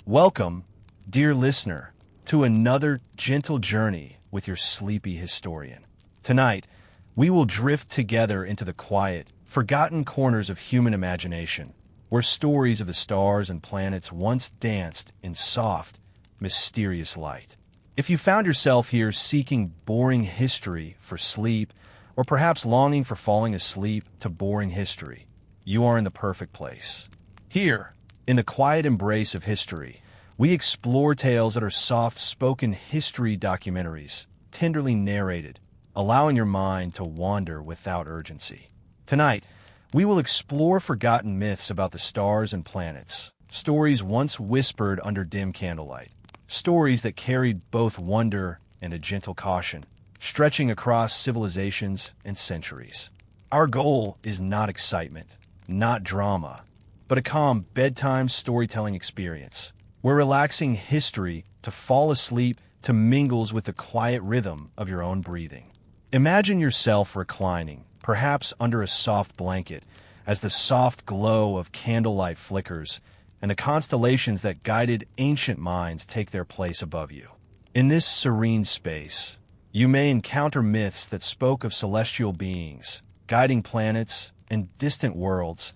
Welcome, dear listener, to another gentle journey with your sleepy historian. Tonight, we will drift together into the quiet, forgotten corners of human imagination, where stories of the stars and planets once danced in soft, mysterious light. If you found yourself here seeking boring history for sleep, or perhaps longing for falling asleep to boring history, you are in the perfect place. Here, in the quiet embrace of history, we explore tales that are soft-spoken history documentaries, tenderly narrated, allowing your mind to wander without urgency. Tonight, we will explore forgotten myths about the stars and planets, stories once whispered under dim candlelight, stories that carried both wonder and a gentle caution, stretching across civilizations and centuries. Our goal is not excitement, not drama, but a calm bedtime storytelling experience, where relaxing history to fall asleep to mingles with the quiet rhythm of your own breathing. Imagine yourself reclining, perhaps under a soft blanket, as the soft glow of candlelight flickers and the constellations that guided ancient minds take their place above you. In this serene space, you may encounter myths that spoke of celestial beings, guiding planets, and distant worlds,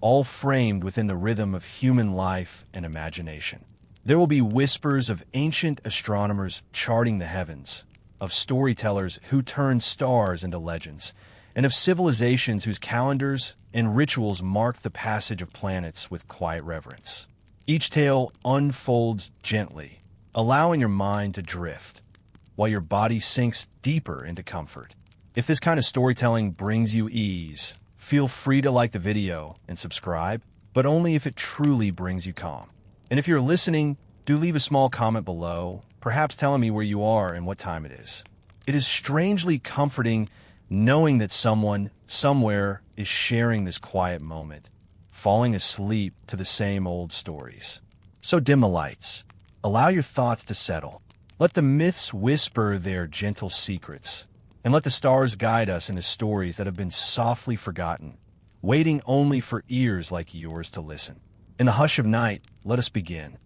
all framed within the rhythm of human life and imagination. There will be whispers of ancient astronomers charting the heavens, of storytellers who turned stars into legends, and of civilizations whose calendars and rituals mark the passage of planets with quiet reverence. Each tale unfolds gently, allowing your mind to drift, while your body sinks deeper into comfort. If this kind of storytelling brings you ease, feel free to like the video and subscribe, but only if it truly brings you calm. And if you're listening, do leave a small comment below, perhaps telling me where you are and what time it is. It is strangely comforting knowing that someone, somewhere, is sharing this quiet moment, falling asleep to the same old stories. So dim the lights. Allow your thoughts to settle. Let the myths whisper their gentle secrets, and let the stars guide us into stories that have been softly forgotten, waiting only for ears like yours to listen. In the hush of night, let us begin.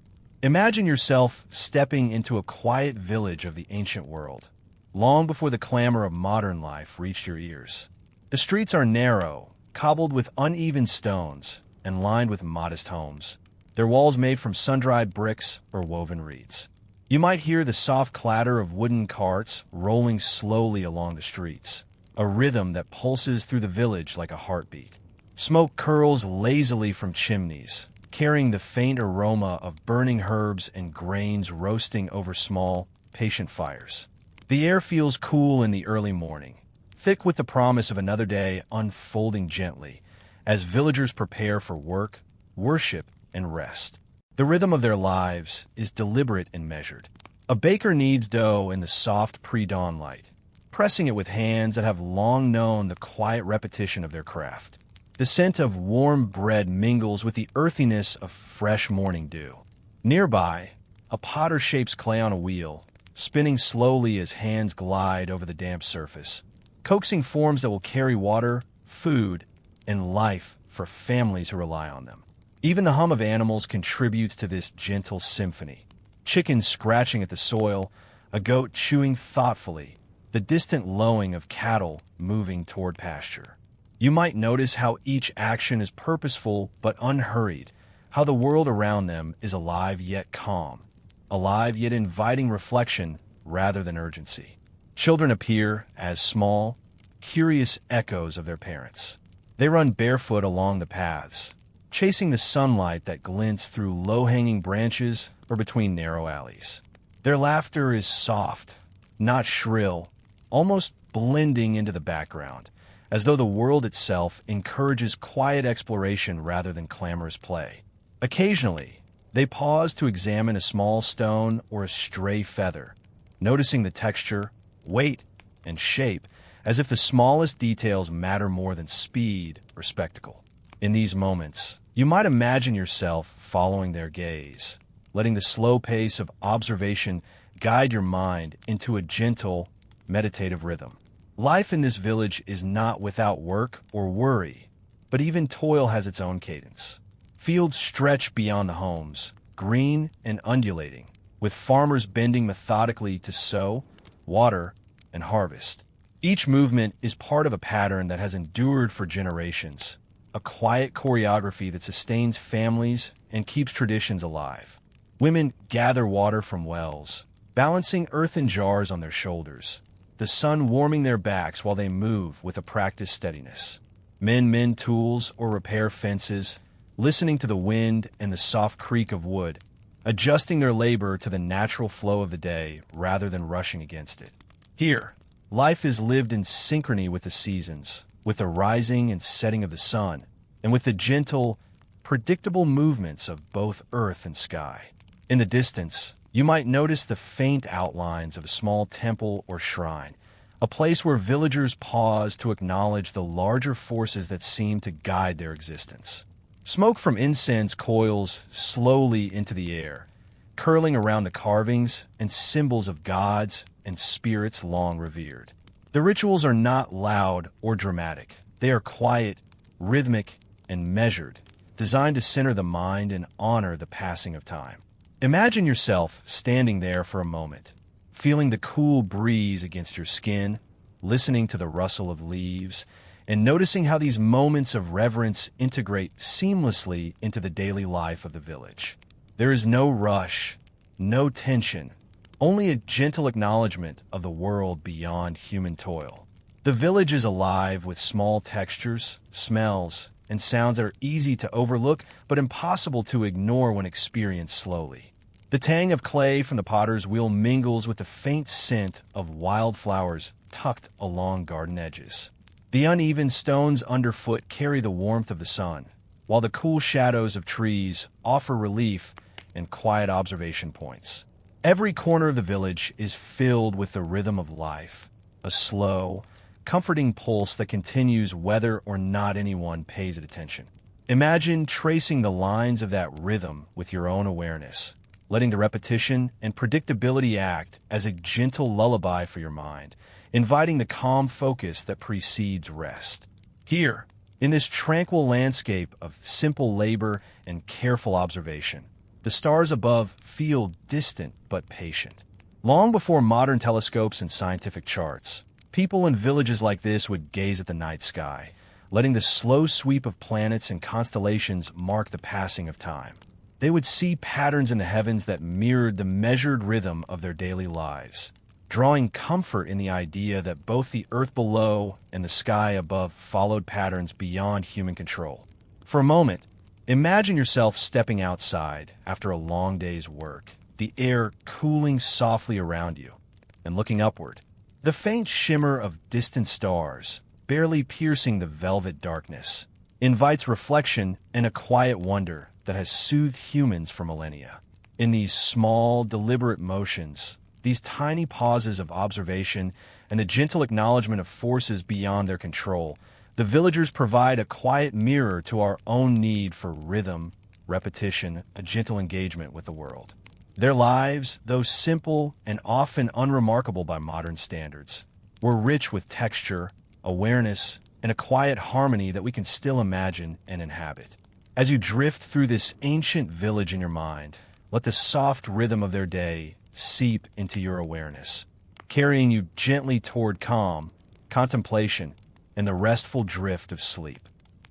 Imagine yourself stepping into a quiet village of the ancient world, long before the clamor of modern life reached your ears. The streets are narrow, cobbled with uneven stones, and lined with modest homes, their walls made from sun-dried bricks or woven reeds. You might hear the soft clatter of wooden carts rolling slowly along the streets, a rhythm that pulses through the village like a heartbeat. Smoke curls lazily from chimneys, carrying the faint aroma of burning herbs and grains roasting over small, patient fires. The air feels cool in the early morning, thick with the promise of another day unfolding gently, as villagers prepare for work, worship, and rest. The rhythm of their lives is deliberate and measured. A baker kneads dough in the soft pre-dawn light, pressing it with hands that have long known the quiet repetition of their craft. The scent of warm bread mingles with the earthiness of fresh morning dew. Nearby, a potter shapes clay on a wheel, spinning slowly as hands glide over the damp surface, coaxing forms that will carry water, food, and life for families who rely on them. Even the hum of animals contributes to this gentle symphony. Chickens scratching at the soil, a goat chewing thoughtfully, the distant lowing of cattle moving toward pasture. You might notice how each action is purposeful but unhurried, how the world around them is alive yet calm, alive yet inviting reflection rather than urgency. Children appear as small, curious echoes of their parents. They run barefoot along the paths, chasing the sunlight that glints through low-hanging branches or between narrow alleys. Their laughter is soft, not shrill, almost blending into the background, as though the world itself encourages quiet exploration rather than clamorous play. Occasionally, they pause to examine a small stone or a stray feather, noticing the texture, weight, and shape, as if the smallest details matter more than speed or spectacle. In these moments, you might imagine yourself following their gaze, letting the slow pace of observation guide your mind into a gentle, meditative rhythm. Life in this village is not without work or worry, but even toil has its own cadence. Fields stretch beyond the homes, green and undulating, with farmers bending methodically to sow, water, and harvest. Each movement is part of a pattern that has endured for generations, a quiet choreography that sustains families and keeps traditions alive. Women gather water from wells, balancing earthen jars on their shoulders, the sun warming their backs while they move with a practiced steadiness. Men mend tools or repair fences, listening to the wind and the soft creak of wood, adjusting their labor to the natural flow of the day rather than rushing against it. Here, life is lived in synchrony with the seasons, with the rising and setting of the sun, and with the gentle, predictable movements of both earth and sky. In the distance, you might notice the faint outlines of a small temple or shrine, a place where villagers pause to acknowledge the larger forces that seem to guide their existence. Smoke from incense coils slowly into the air, curling around the carvings and symbols of gods and spirits long revered. The rituals are not loud or dramatic. They are quiet, rhythmic, and measured, designed to center the mind and honor the passing of time. Imagine yourself standing there for a moment, feeling the cool breeze against your skin, listening to the rustle of leaves, and noticing how these moments of reverence integrate seamlessly into the daily life of the village. There is no rush, no tension, only a gentle acknowledgement of the world beyond human toil. The village is alive with small textures, smells, and sounds that are easy to overlook but impossible to ignore when experienced slowly. The tang of clay from the potter's wheel mingles with the faint scent of wildflowers tucked along garden edges. The uneven stones underfoot carry the warmth of the sun, while the cool shadows of trees offer relief and quiet observation points. Every corner of the village is filled with the rhythm of life, a slow, comforting pulse that continues whether or not anyone pays it attention. Imagine tracing the lines of that rhythm with your own awareness, letting the repetition and predictability act as a gentle lullaby for your mind, inviting the calm focus that precedes rest. Here, in this tranquil landscape of simple labor and careful observation, the stars above feel distant but patient. Long before modern telescopes and scientific charts, people in villages like this would gaze at the night sky, letting the slow sweep of planets and constellations mark the passing of time. They would see patterns in the heavens that mirrored the measured rhythm of their daily lives, drawing comfort in the idea that both the earth below and the sky above followed patterns beyond human control. For a moment, imagine yourself stepping outside after a long day's work, the air cooling softly around you, and looking upward. The faint shimmer of distant stars, barely piercing the velvet darkness, invites reflection and a quiet wonder that has soothed humans for millennia. In these small, deliberate motions, these tiny pauses of observation, and the gentle acknowledgement of forces beyond their control, the villagers provide a quiet mirror to our own need for rhythm, repetition, a gentle engagement with the world. Their lives, though simple and often unremarkable by modern standards, were rich with texture, awareness, and a quiet harmony that we can still imagine and inhabit. As you drift through this ancient village in your mind, let the soft rhythm of their day seep into your awareness, carrying you gently toward calm, contemplation, and the restful drift of sleep.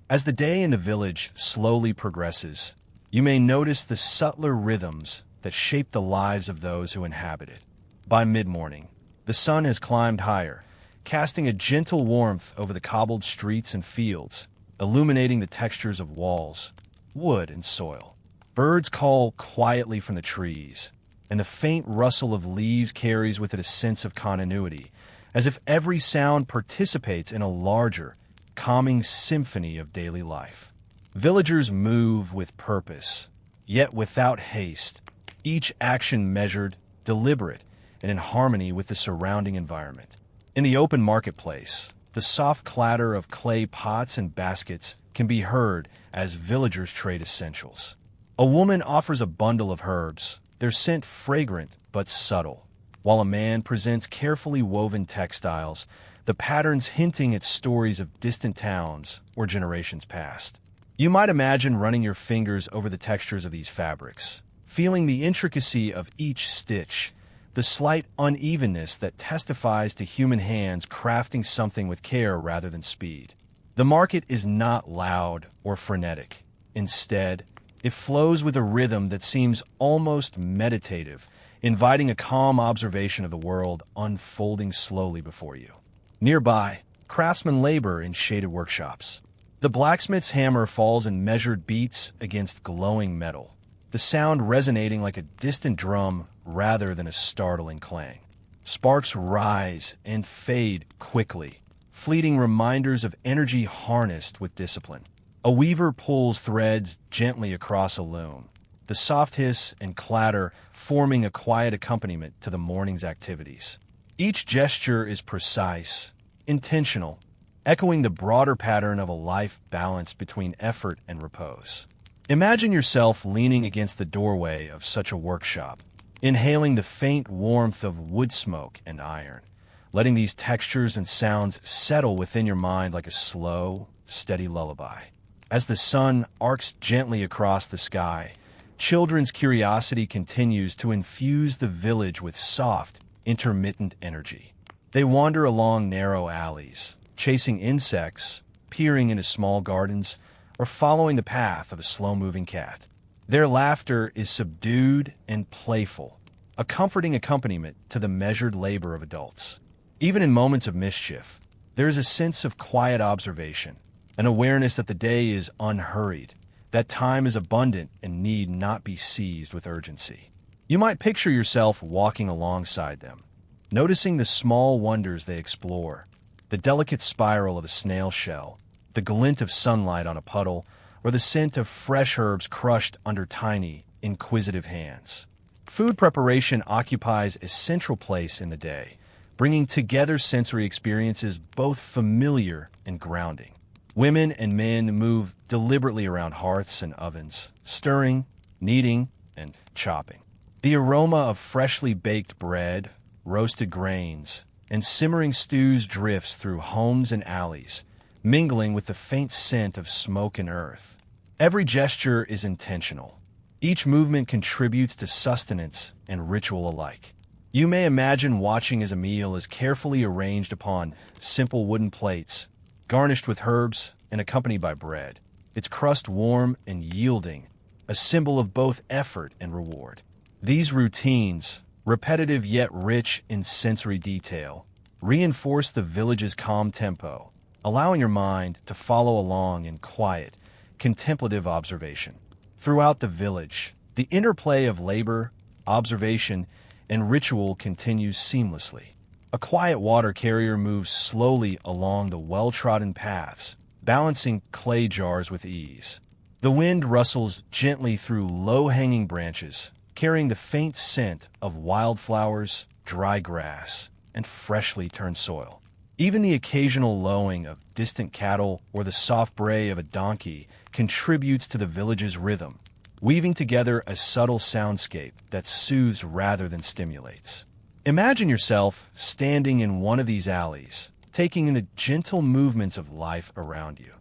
As the day in the village slowly progresses, you may notice the subtler rhythms that shape the lives of those who inhabit it. By mid-morning, the sun has climbed higher, casting a gentle warmth over the cobbled streets and fields, illuminating the textures of walls, wood, and soil. Birds call quietly from the trees, and the faint rustle of leaves carries with it a sense of continuity, as if every sound participates in a larger, calming symphony of daily life. Villagers move with purpose, yet without haste, each action measured, deliberate, and in harmony with the surrounding environment. In the open marketplace, the soft clatter of clay pots and baskets can be heard as villagers trade essentials. A woman offers a bundle of herbs, their scent fragrant but subtle, while a man presents carefully woven textiles, the patterns hinting at stories of distant towns or generations past. You might imagine running your fingers over the textures of these fabrics, feeling the intricacy of each stitch, the slight unevenness that testifies to human hands crafting something with care rather than speed. The market is not loud or frenetic. Instead, it flows with a rhythm that seems almost meditative, inviting a calm observation of the world unfolding slowly before you. Nearby, craftsmen labor in shaded workshops. The blacksmith's hammer falls in measured beats against glowing metal, the sound resonating like a distant drum rather than a startling clang. Sparks rise and fade quickly, fleeting reminders of energy harnessed with discipline. A weaver pulls threads gently across a loom, the soft hiss and clatter forming a quiet accompaniment to the morning's activities. Each gesture is precise, intentional, echoing the broader pattern of a life balanced between effort and repose. Imagine yourself leaning against the doorway of such a workshop, inhaling the faint warmth of wood smoke and iron, letting these textures and sounds settle within your mind like a slow, steady lullaby. As the sun arcs gently across the sky, children's curiosity continues to infuse the village with soft, intermittent energy. They wander along narrow alleys, chasing insects, peering into small gardens, or following the path of a slow-moving cat. Their laughter is subdued and playful, a comforting accompaniment to the measured labor of adults. Even in moments of mischief, there is a sense of quiet observation, an awareness that the day is unhurried, that time is abundant and need not be seized with urgency. You might picture yourself walking alongside them, noticing the small wonders they explore, the delicate spiral of a snail shell, the glint of sunlight on a puddle, or the scent of fresh herbs crushed under tiny, inquisitive hands. Food preparation occupies a central place in the day, bringing together sensory experiences both familiar and grounding. Women and men move deliberately around hearths and ovens, stirring, kneading, and chopping. The aroma of freshly baked bread, roasted grains, and simmering stews drifts through homes and alleys, mingling with the faint scent of smoke and earth. Every gesture is intentional. Each movement contributes to sustenance and ritual alike. You may imagine watching as a meal is carefully arranged upon simple wooden plates, garnished with herbs and accompanied by bread, its crust warm and yielding, a symbol of both effort and reward. These routines, repetitive yet rich in sensory detail, reinforce the village's calm tempo, allowing your mind to follow along in quiet, contemplative observation. Throughout the village, the interplay of labor, observation, and ritual continues seamlessly. A quiet water carrier moves slowly along the well-trodden paths, balancing clay jars with ease. The wind rustles gently through low-hanging branches, carrying the faint scent of wildflowers, dry grass, and freshly turned soil. Even the occasional lowing of distant cattle or the soft bray of a donkey contributes to the village's rhythm, weaving together a subtle soundscape that soothes rather than stimulates. Imagine yourself standing in one of these alleys, taking in the gentle movements of life around you.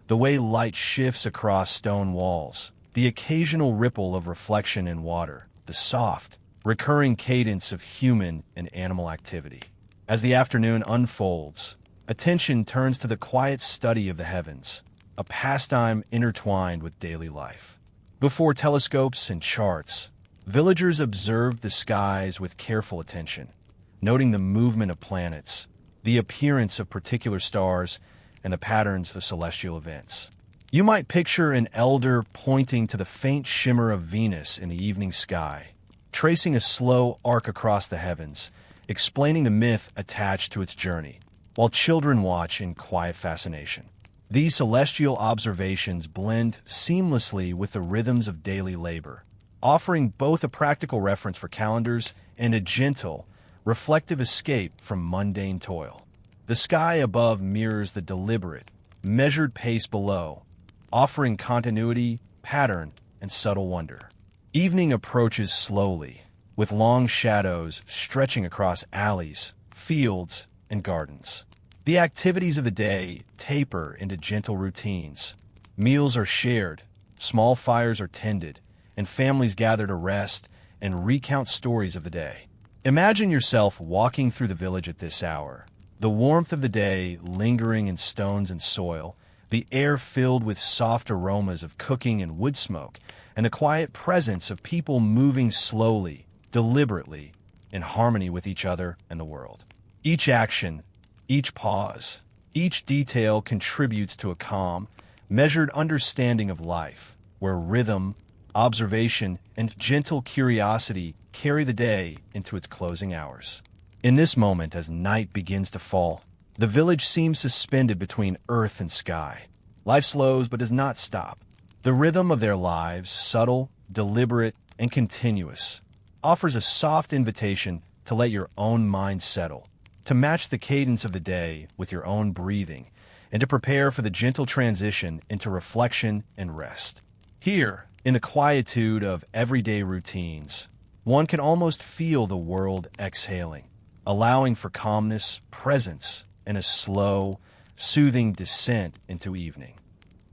The way light shifts across stone walls, the occasional ripple of reflection in water, the soft, recurring cadence of human and animal activity. As the afternoon unfolds, attention turns to the quiet study of the heavens, a pastime intertwined with daily life. Before telescopes and charts, villagers observe the skies with careful attention, noting the movement of planets, the appearance of particular stars, and the patterns of celestial events. You might picture an elder pointing to the faint shimmer of Venus in the evening sky, tracing a slow arc across the heavens, explaining the myth attached to its journey, while children watch in quiet fascination. These celestial observations blend seamlessly with the rhythms of daily labor, offering both a practical reference for calendars and a gentle, reflective escape from mundane toil. The sky above mirrors the deliberate, measured pace below, offering continuity, pattern, and subtle wonder. Evening approaches slowly, with long shadows stretching across alleys, fields, and gardens. The activities of the day taper into gentle routines. Meals are shared, small fires are tended, and families gather to rest and recount stories of the day. Imagine yourself walking through the village at this hour, the warmth of the day lingering in stones and soil, the air filled with soft aromas of cooking and wood smoke, and the quiet presence of people moving slowly, deliberately, in harmony with each other and the world. Each action, each pause, each detail contributes to a calm, measured understanding of life, where rhythm, observation, and gentle curiosity carry the day into its closing hours. In this moment, as night begins to fall, the village seems suspended between earth and sky. Life slows but does not stop. The rhythm of their lives, subtle, deliberate, and continuous, offers a soft invitation to let your own mind settle, to match the cadence of the day with your own breathing, and to prepare for the gentle transition into reflection and rest. Here, in the quietude of everyday routines, one can almost feel the world exhaling, allowing for calmness, presence, and a slow, soothing descent into evening.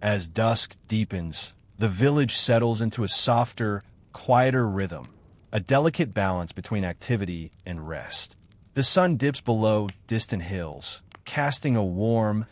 As dusk deepens, the village settles into a softer, quieter rhythm, a delicate balance between activity and rest. The sun dips below distant hills, casting a warm,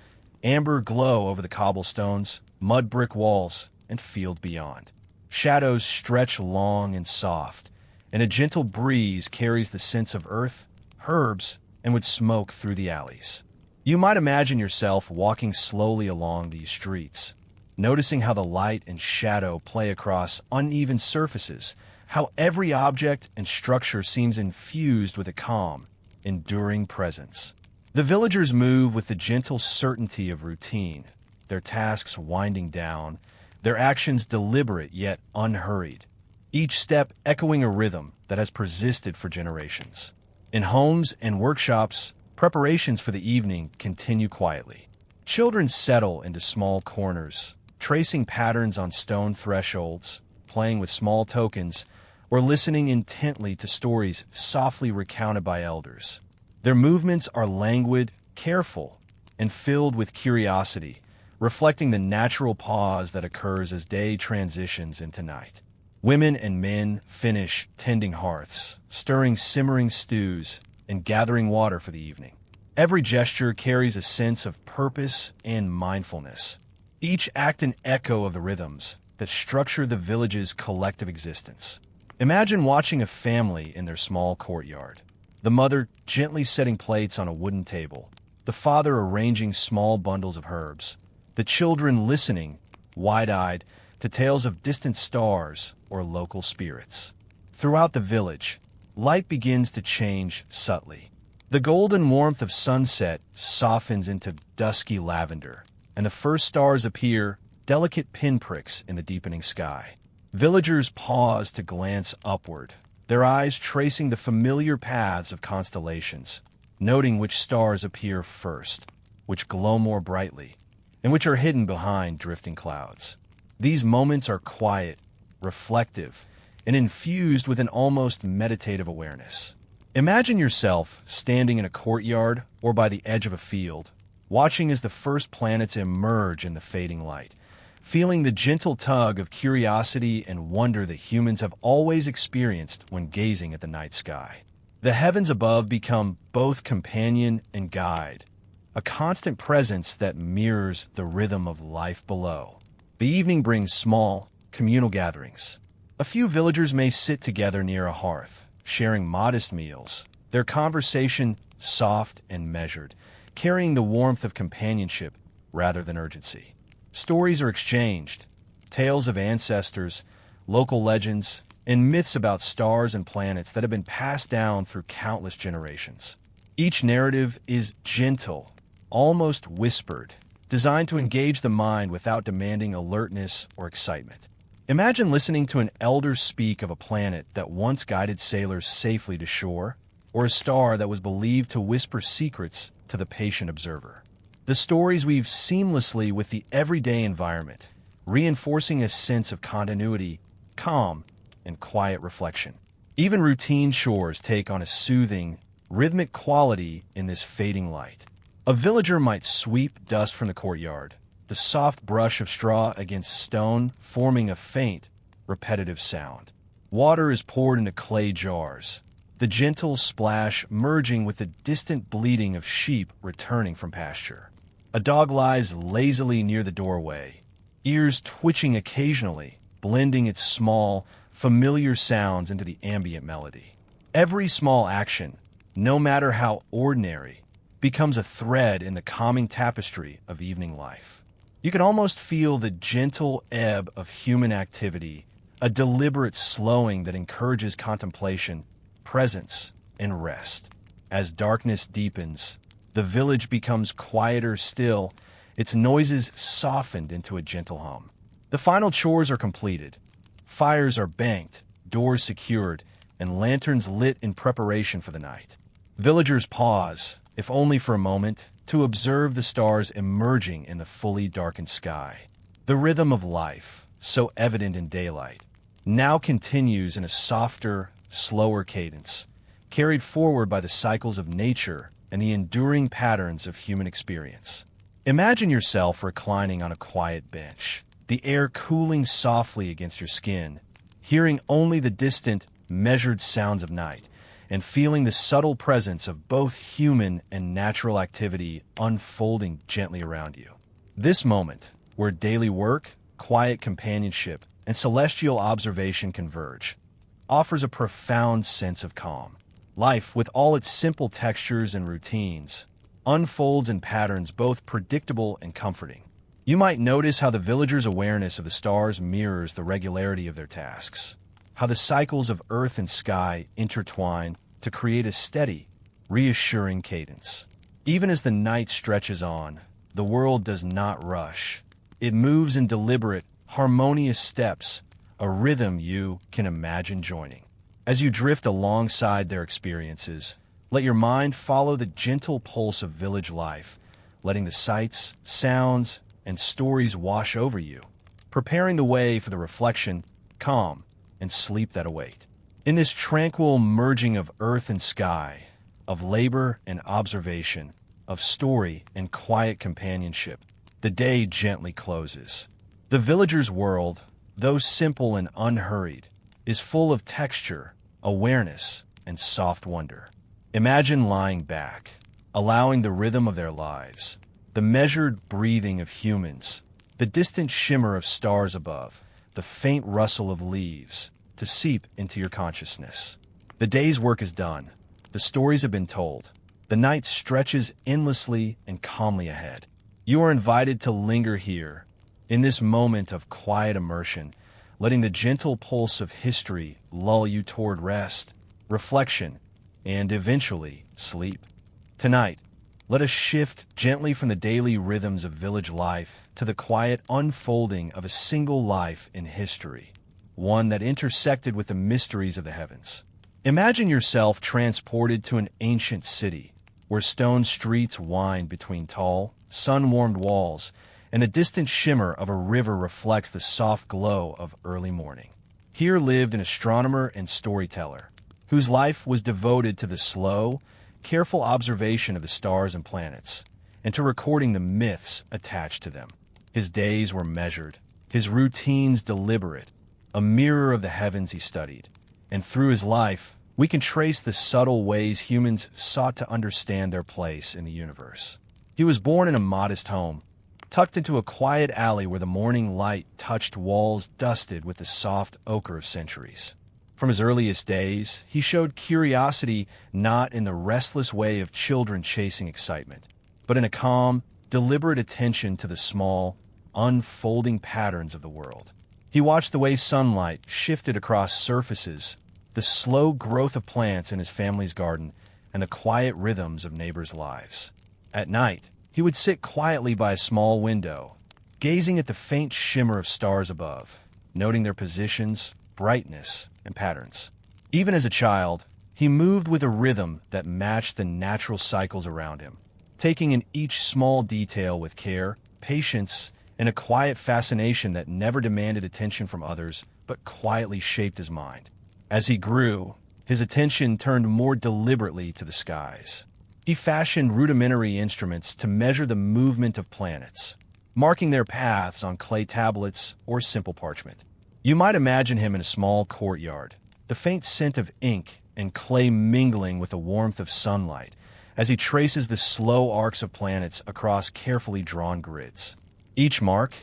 amber glow over the cobblestones, mud brick walls, and field beyond. Shadows stretch long and soft, and a gentle breeze carries the scents of earth, herbs, and wood smoke through the alleys. You might imagine yourself walking slowly along these streets, noticing how the light and shadow play across uneven surfaces, how every object and structure seems infused with a calm, enduring presence. The villagers move with the gentle certainty of routine, their tasks winding down, their actions deliberate yet unhurried, each step echoing a rhythm that has persisted for generations. In homes and workshops, preparations for the evening continue quietly. Children settle into small corners, tracing patterns on stone thresholds, playing with small tokens, or listening intently to stories softly recounted by elders. Their movements are languid, careful, and filled with curiosity, reflecting the natural pause that occurs as day transitions into night. Women and men finish tending hearths, stirring simmering stews, and gathering water for the evening. Every gesture carries a sense of purpose and mindfulness, each act an echo of the rhythms that structure the village's collective existence. Imagine watching a family in their small courtyard, the mother gently setting plates on a wooden table, the father arranging small bundles of herbs, the children listening, wide-eyed, to tales of distant stars or local spirits. Throughout the village, light begins to change subtly. The golden warmth of sunset softens into dusky lavender, and the first stars appear, delicate pinpricks in the deepening sky. Villagers pause to glance upward, their eyes tracing the familiar paths of constellations, noting which stars appear first, which glow more brightly, and which are hidden behind drifting clouds. These moments are quiet, reflective, and infused with an almost meditative awareness. Imagine yourself standing in a courtyard or by the edge of a field, watching as the first planets emerge in the fading light, feeling the gentle tug of curiosity and wonder that humans have always experienced when gazing at the night sky. The heavens above become both companion and guide, a constant presence that mirrors the rhythm of life below. The evening brings small, communal gatherings. A few villagers may sit together near a hearth, sharing modest meals, their conversation soft and measured, carrying the warmth of companionship rather than urgency. Stories are exchanged, tales of ancestors, local legends, and myths about stars and planets that have been passed down through countless generations. Each narrative is gentle, almost whispered, designed to engage the mind without demanding alertness or excitement. Imagine listening to an elder speak of a planet that once guided sailors safely to shore, or a star that was believed to whisper secrets to the patient observer. The stories weave seamlessly with the everyday environment, reinforcing a sense of continuity, calm, and quiet reflection. Even routine chores take on a soothing, rhythmic quality in this fading light. A villager might sweep dust from the courtyard, the soft brush of straw against stone forming a faint, repetitive sound. Water is poured into clay jars, the gentle splash merging with the distant bleating of sheep returning from pasture. A dog lies lazily near the doorway, ears twitching occasionally, blending its small, familiar sounds into the ambient melody. Every small action, no matter how ordinary, becomes a thread in the calming tapestry of evening life. You can almost feel the gentle ebb of human activity, a deliberate slowing that encourages contemplation, presence, and rest. As darkness deepens, the village becomes quieter still, its noises softened into a gentle hum. The final chores are completed. Fires are banked, doors secured, and lanterns lit in preparation for the night. Villagers pause, if only for a moment, to observe the stars emerging in the fully darkened sky. The rhythm of life, so evident in daylight, now continues in a softer, slower cadence, carried forward by the cycles of nature and the enduring patterns of human experience. Imagine yourself reclining on a quiet bench, the air cooling softly against your skin, hearing only the distant, measured sounds of night, and feeling the subtle presence of both human and natural activity unfolding gently around you. This moment, where daily work, quiet companionship, and celestial observation converge, offers a profound sense of calm. Life, with all its simple textures and routines, unfolds in patterns both predictable and comforting. You might notice how the villagers' awareness of the stars mirrors the regularity of their tasks, how the cycles of earth and sky intertwine to create a steady, reassuring cadence. Even as the night stretches on, the world does not rush. It moves in deliberate, harmonious steps, a rhythm you can imagine joining. As you drift alongside their experiences, let your mind follow the gentle pulse of village life, letting the sights, sounds, and stories wash over you, preparing the way for the reflection, calm, and sleep that await. In this tranquil merging of earth and sky, of labor and observation, of story and quiet companionship, the day gently closes. The villager's world, though simple and unhurried, is full of texture, awareness, and soft wonder. Imagine lying back, allowing the rhythm of their lives, the measured breathing of humans, the distant shimmer of stars above, the faint rustle of leaves, to seep into your consciousness. The day's work is done. The stories have been told. The night stretches endlessly and calmly ahead. You are invited to linger here, in this moment of quiet immersion, letting the gentle pulse of history lull you toward rest, reflection, and eventually sleep. Tonight, let us shift gently from the daily rhythms of village life to the quiet unfolding of a single life in history, one that intersected with the mysteries of the heavens. Imagine yourself transported to an ancient city, where stone streets wind between tall, sun-warmed walls, and the distant shimmer of a river reflects the soft glow of early morning. Here lived an astronomer and storyteller, whose life was devoted to the slow, careful observation of the stars and planets, and to recording the myths attached to them. His days were measured, his routines deliberate, a mirror of the heavens he studied. And through his life, we can trace the subtle ways humans sought to understand their place in the universe. He was born in a modest home, tucked into a quiet alley where the morning light touched walls dusted with the soft ochre of centuries. From his earliest days, he showed curiosity not in the restless way of children chasing excitement, but in a calm, deliberate attention to the small, unfolding patterns of the world. He watched the way sunlight shifted across surfaces, the slow growth of plants in his family's garden, and the quiet rhythms of neighbors' lives. At night, he would sit quietly by a small window, gazing at the faint shimmer of stars above, noting their positions, brightness, and patterns. Even as a child, he moved with a rhythm that matched the natural cycles around him, taking in each small detail with care, patience, and a quiet fascination that never demanded attention from others, but quietly shaped his mind. As he grew, his attention turned more deliberately to the skies. He fashioned rudimentary instruments to measure the movement of planets, marking their paths on clay tablets or simple parchment. You might imagine him in a small courtyard, the faint scent of ink and clay mingling with the warmth of sunlight, as he traces the slow arcs of planets across carefully drawn grids. Each mark,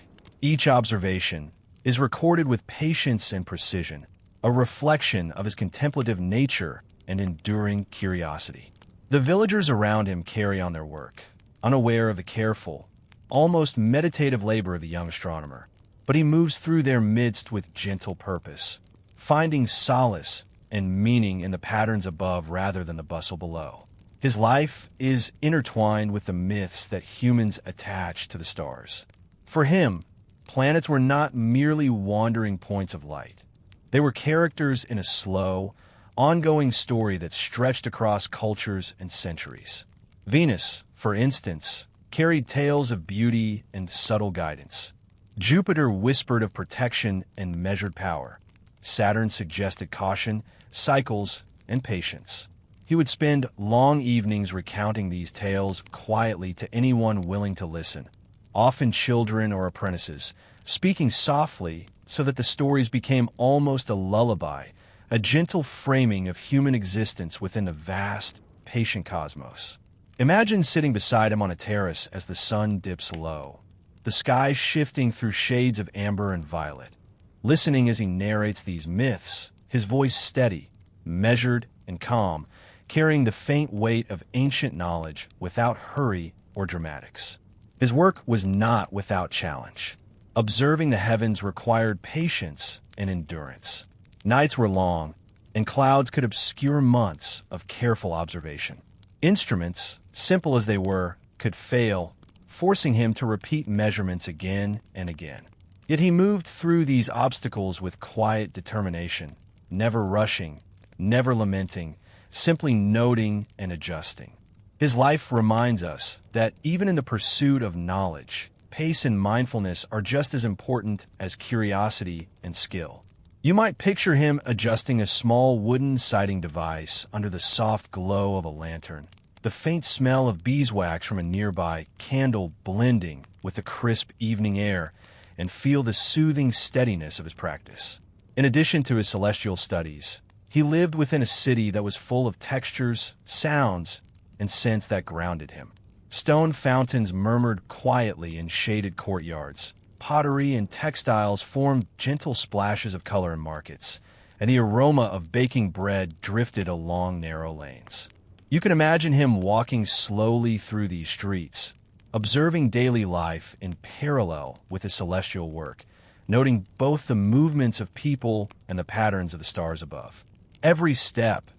each observation, is recorded with patience and precision, a reflection of his contemplative nature and enduring curiosity. The villagers around him carry on their work, unaware of the careful, almost meditative labor of the young astronomer, but he moves through their midst with gentle purpose, finding solace and meaning in the patterns above rather than the bustle below. His life is intertwined with the myths that humans attach to the stars. For him, planets were not merely wandering points of light. They were characters in a slow, ongoing story that stretched across cultures and centuries. Venus, for instance, carried tales of beauty and subtle guidance. Jupiter whispered of protection and measured power. Saturn suggested caution, cycles, and patience. He would spend long evenings recounting these tales quietly to anyone willing to listen, often children or apprentices, speaking softly so that the stories became almost a lullaby, a gentle framing of human existence within the vast, patient cosmos. Imagine sitting beside him on a terrace as the sun dips low, the sky shifting through shades of amber and violet. Listening as he narrates these myths, his voice steady, measured, and calm, carrying the faint weight of ancient knowledge without hurry or dramatics. His work was not without challenge. Observing the heavens required patience and endurance. Nights were long, and clouds could obscure months of careful observation. Instruments, simple as they were, could fail, forcing him to repeat measurements again and again. Yet he moved through these obstacles with quiet determination, never rushing, never lamenting, simply noting and adjusting. His life reminds us that even in the pursuit of knowledge, pace and mindfulness are just as important as curiosity and skill. You might picture him adjusting a small wooden sighting device under the soft glow of a lantern, the faint smell of beeswax from a nearby candle blending with the crisp evening air, and feel the soothing steadiness of his practice. In addition to his celestial studies, he lived within a city that was full of textures, sounds, and scents that grounded him. Stone fountains murmured quietly in shaded courtyards. Pottery and textiles formed gentle splashes of color in markets, and the aroma of baking bread drifted along narrow lanes. You can imagine him walking slowly through these streets, observing daily life in parallel with his celestial work, noting both the movements of people and the patterns of the stars above. Every step,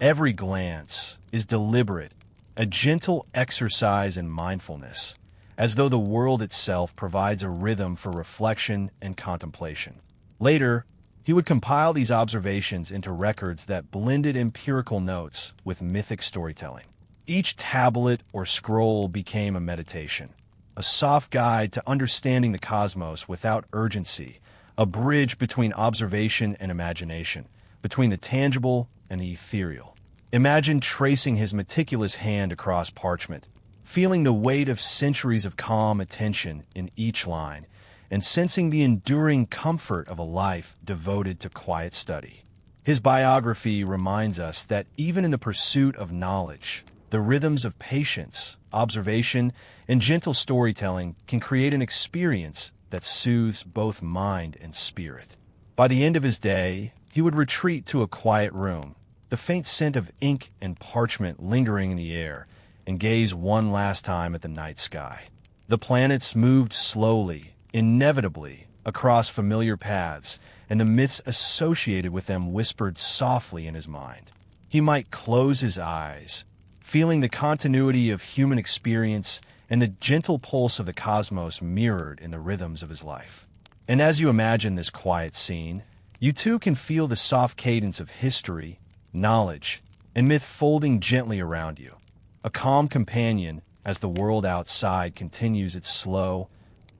every glance is deliberate, a gentle exercise in mindfulness, as though the world itself provides a rhythm for reflection and contemplation. Later, he would compile these observations into records that blended empirical notes with mythic storytelling. Each tablet or scroll became a meditation, a soft guide to understanding the cosmos without urgency, a bridge between observation and imagination, between the tangible and the ethereal. Imagine tracing his meticulous hand across parchment, feeling the weight of centuries of calm attention in each line, and sensing the enduring comfort of a life devoted to quiet study. His biography reminds us that even in the pursuit of knowledge, the rhythms of patience, observation, and gentle storytelling can create an experience that soothes both mind and spirit. By the end of his day, he would retreat to a quiet room, the faint scent of ink and parchment lingering in the air, and gaze one last time at the night sky. The planets moved slowly, inevitably, across familiar paths, and the myths associated with them whispered softly in his mind. He might close his eyes, feeling the continuity of human experience and the gentle pulse of the cosmos mirrored in the rhythms of his life. And as you imagine this quiet scene, you too can feel the soft cadence of history, knowledge, and myth folding gently around you, a calm companion as the world outside continues its slow,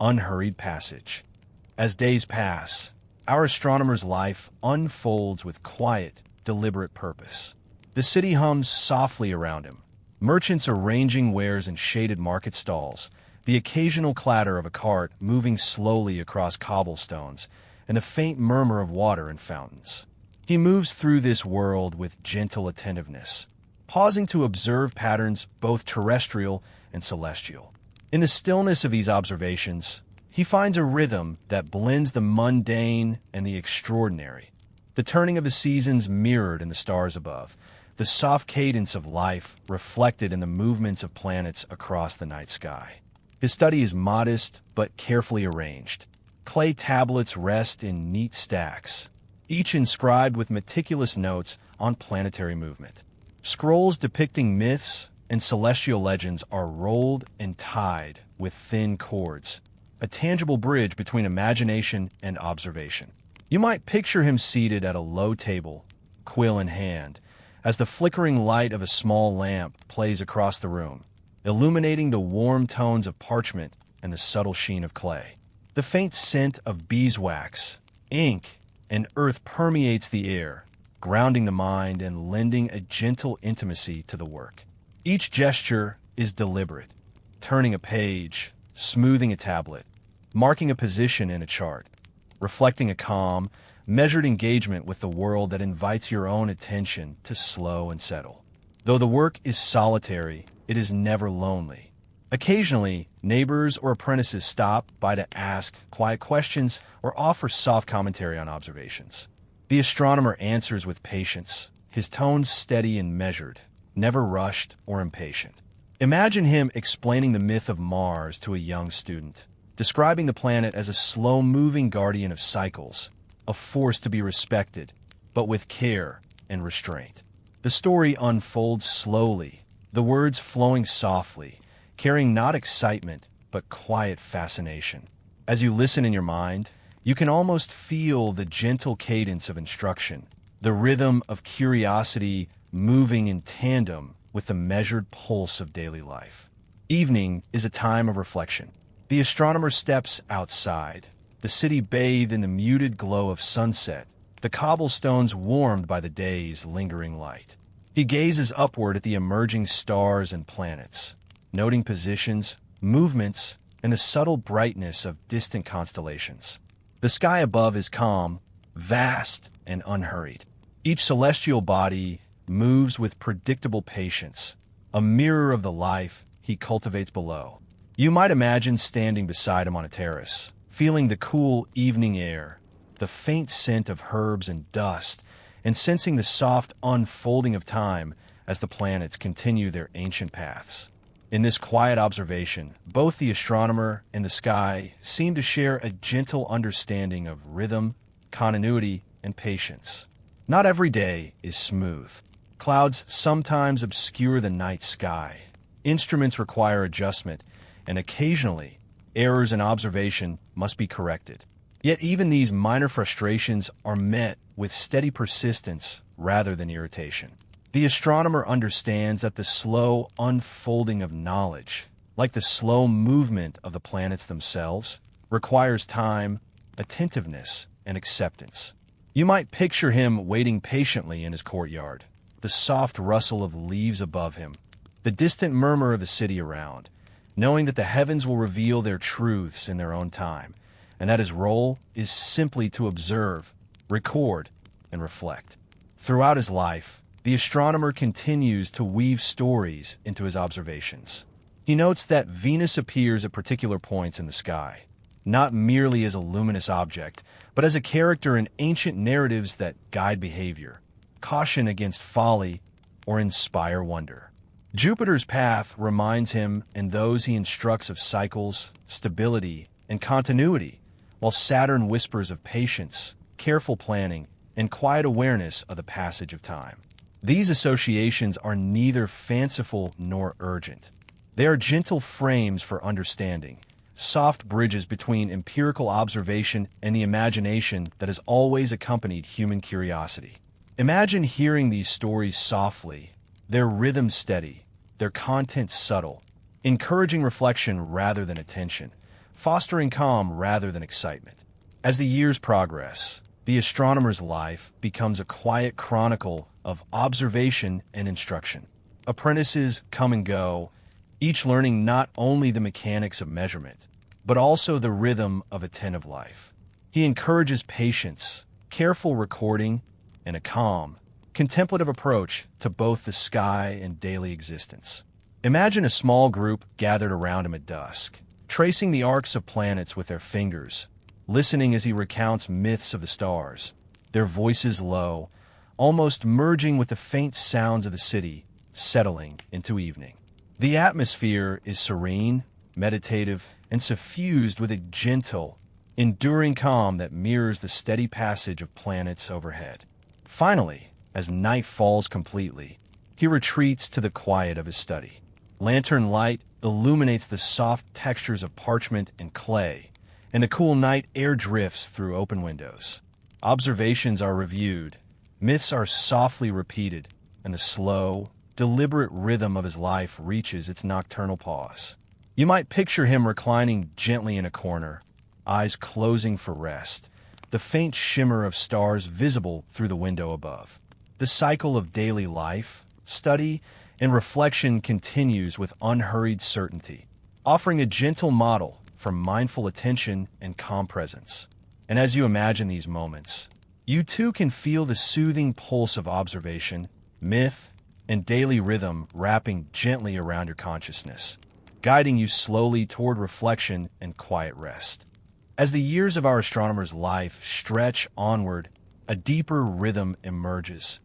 unhurried passage. As days pass, our astronomer's life unfolds with quiet, deliberate purpose. The city hums softly around him, merchants arranging wares in shaded market stalls, the occasional clatter of a cart moving slowly across cobblestones, and the faint murmur of water in fountains. He moves through this world with gentle attentiveness, pausing to observe patterns both terrestrial and celestial. In the stillness of these observations, he finds a rhythm that blends the mundane and the extraordinary. The turning of the seasons mirrored in the stars above, the soft cadence of life reflected in the movements of planets across the night sky. His study is modest but carefully arranged. Clay tablets rest in neat stacks, each inscribed with meticulous notes on planetary movement. Scrolls depicting myths and celestial legends are rolled and tied with thin cords, a tangible bridge between imagination and observation. You might picture him seated at a low table, quill in hand, as the flickering light of a small lamp plays across the room, illuminating the warm tones of parchment and the subtle sheen of clay. The faint scent of beeswax, ink, and earth permeates the air, grounding the mind and lending a gentle intimacy to the work. Each gesture is deliberate, turning a page, smoothing a tablet, marking a position in a chart, reflecting a calm, measured engagement with the world that invites your own attention to slow and settle. Though the work is solitary, it is never lonely. Occasionally, neighbors or apprentices stop by to ask quiet questions or offer soft commentary on observations. The astronomer answers with patience, his tone steady and measured, never rushed or impatient. Imagine him explaining the myth of Mars to a young student, describing the planet as a slow-moving guardian of cycles, a force to be respected, but with care and restraint. The story unfolds slowly, the words flowing softly, carrying not excitement, but quiet fascination. As you listen in your mind, you can almost feel the gentle cadence of instruction, the rhythm of curiosity moving in tandem with the measured pulse of daily life. Evening is a time of reflection. The astronomer steps outside, the city bathed in the muted glow of sunset, the cobblestones warmed by the day's lingering light. He gazes upward at the emerging stars and planets, noting positions, movements, and the subtle brightness of distant constellations. The sky above is calm, vast, and unhurried. Each celestial body moves with predictable patience, a mirror of the life he cultivates below. You might imagine standing beside him on a terrace, feeling the cool evening air, the faint scent of herbs and dust, and sensing the soft unfolding of time as the planets continue their ancient paths. In this quiet observation, both the astronomer and the sky seem to share a gentle understanding of rhythm, continuity, and patience. Not every day is smooth. Clouds sometimes obscure the night sky. Instruments require adjustment, and occasionally, errors in observation must be corrected. Yet even these minor frustrations are met with steady persistence rather than irritation. The astronomer understands that the slow unfolding of knowledge, like the slow movement of the planets themselves, requires time, attentiveness, and acceptance. You might picture him waiting patiently in his courtyard, the soft rustle of leaves above him, the distant murmur of the city around, knowing that the heavens will reveal their truths in their own time, and that his role is simply to observe, record, and reflect. Throughout his life, the astronomer continues to weave stories into his observations. He notes that Venus appears at particular points in the sky, not merely as a luminous object, but as a character in ancient narratives that guide behavior, caution against folly, or inspire wonder. Jupiter's path reminds him and those he instructs of cycles, stability, and continuity, while Saturn whispers of patience, careful planning, and quiet awareness of the passage of time. These associations are neither fanciful nor urgent. They are gentle frames for understanding, soft bridges between empirical observation and the imagination that has always accompanied human curiosity. Imagine hearing these stories softly, their rhythm steady, their content subtle, encouraging reflection rather than attention, fostering calm rather than excitement. As the years progress, the astronomer's life becomes a quiet chronicle of observation and instruction. Apprentices come and go, each learning not only the mechanics of measurement, but also the rhythm of attentive life. He encourages patience, careful recording, and a calm, contemplative approach to both the sky and daily existence. Imagine a small group gathered around him at dusk, tracing the arcs of planets with their fingers, listening as he recounts myths of the stars, their voices low, almost merging with the faint sounds of the city, settling into evening. The atmosphere is serene, meditative, and suffused with a gentle, enduring calm that mirrors the steady passage of planets overhead. Finally, as night falls completely, he retreats to the quiet of his study. Lantern light illuminates the soft textures of parchment and clay, and the cool night air drifts through open windows. Observations are reviewed, myths are softly repeated, and the slow, deliberate rhythm of his life reaches its nocturnal pause. You might picture him reclining gently in a corner, eyes closing for rest, the faint shimmer of stars visible through the window above. The cycle of daily life, study, and reflection continues with unhurried certainty, offering a gentle model for mindful attention and calm presence. And as you imagine these moments, you too can feel the soothing pulse of observation, myth, and daily rhythm wrapping gently around your consciousness, guiding you slowly toward reflection and quiet rest. As the years of our astronomer's life stretch onward, a deeper rhythm emerges,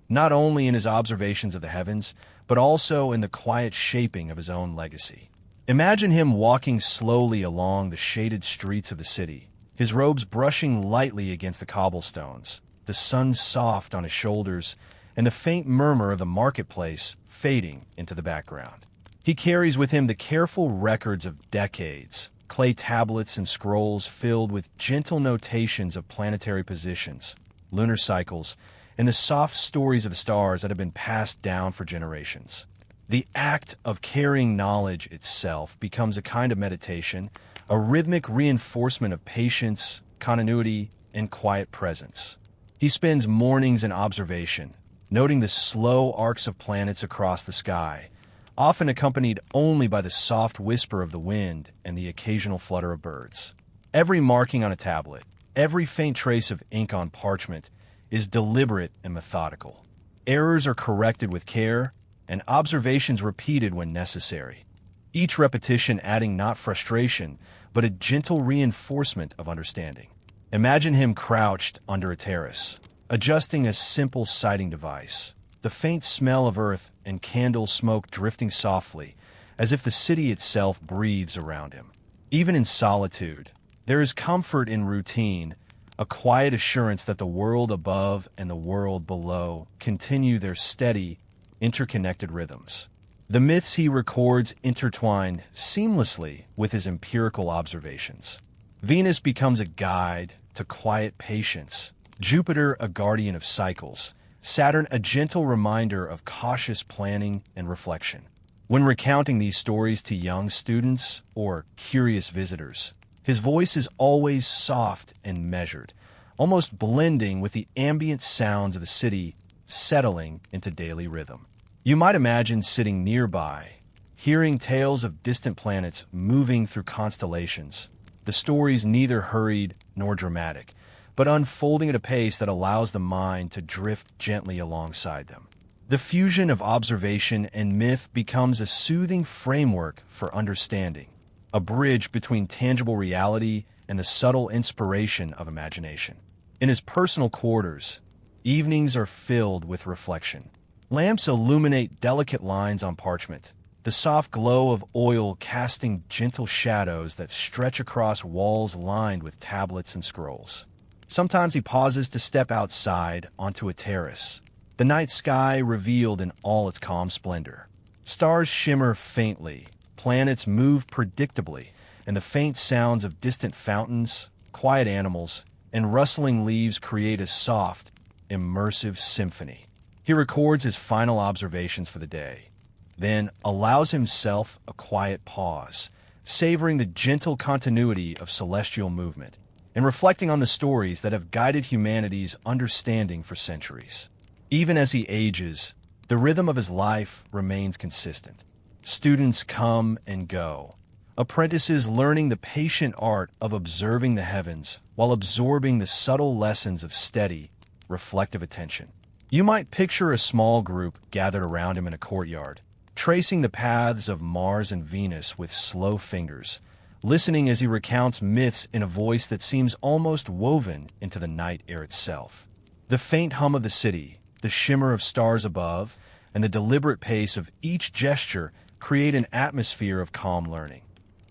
not only in his observations of the heavens, but also in the quiet shaping of his own legacy. Imagine him walking slowly along the shaded streets of the city, his robes brushing lightly against the cobblestones, the sun soft on his shoulders, and the faint murmur of the marketplace fading into the background. He carries with him the careful records of decades, clay tablets and scrolls filled with gentle notations of planetary positions, lunar cycles, and the soft stories of the stars that have been passed down for generations. The act of carrying knowledge itself becomes a kind of meditation, a rhythmic reinforcement of patience, continuity, and quiet presence. He spends mornings in observation, noting the slow arcs of planets across the sky, often accompanied only by the soft whisper of the wind and the occasional flutter of birds. Every marking on a tablet, every faint trace of ink on parchment, is deliberate and methodical. Errors are corrected with care, and observations repeated when necessary. Each repetition adding not frustration, but a gentle reinforcement of understanding. Imagine him crouched under a terrace, adjusting a simple sighting device, the faint smell of earth and candle smoke drifting softly, as if the city itself breathes around him. Even in solitude, there is comfort in routine, a quiet assurance that the world above and the world below continue their steady, interconnected rhythms. The myths he records intertwine seamlessly with his empirical observations. Venus becomes a guide to quiet patience, Jupiter a guardian of cycles, Saturn a gentle reminder of cautious planning and reflection. When recounting these stories to young students or curious visitors, his voice is always soft and measured, almost blending with the ambient sounds of the city, settling into daily rhythm. You might imagine sitting nearby, hearing tales of distant planets moving through constellations, the stories neither hurried nor dramatic, but unfolding at a pace that allows the mind to drift gently alongside them. The fusion of observation and myth becomes a soothing framework for understanding, a bridge between tangible reality and the subtle inspiration of imagination. In his personal quarters, evenings are filled with reflection. Lamps illuminate delicate lines on parchment, the soft glow of oil casting gentle shadows that stretch across walls lined with tablets and scrolls. Sometimes he pauses to step outside onto a terrace, the night sky revealed in all its calm splendor. Stars shimmer faintly, planets move predictably, and the faint sounds of distant fountains, quiet animals, and rustling leaves create a soft, immersive symphony. He records his final observations for the day, then allows himself a quiet pause, savoring the gentle continuity of celestial movement, and reflecting on the stories that have guided humanity's understanding for centuries. Even as he ages, the rhythm of his life remains consistent. Students come and go, apprentices learning the patient art of observing the heavens while absorbing the subtle lessons of steady, reflective attention. You might picture a small group gathered around him in a courtyard, tracing the paths of Mars and Venus with slow fingers, listening as he recounts myths in a voice that seems almost woven into the night air itself. The faint hum of the city, the shimmer of stars above, and the deliberate pace of each gesture create an atmosphere of calm learning,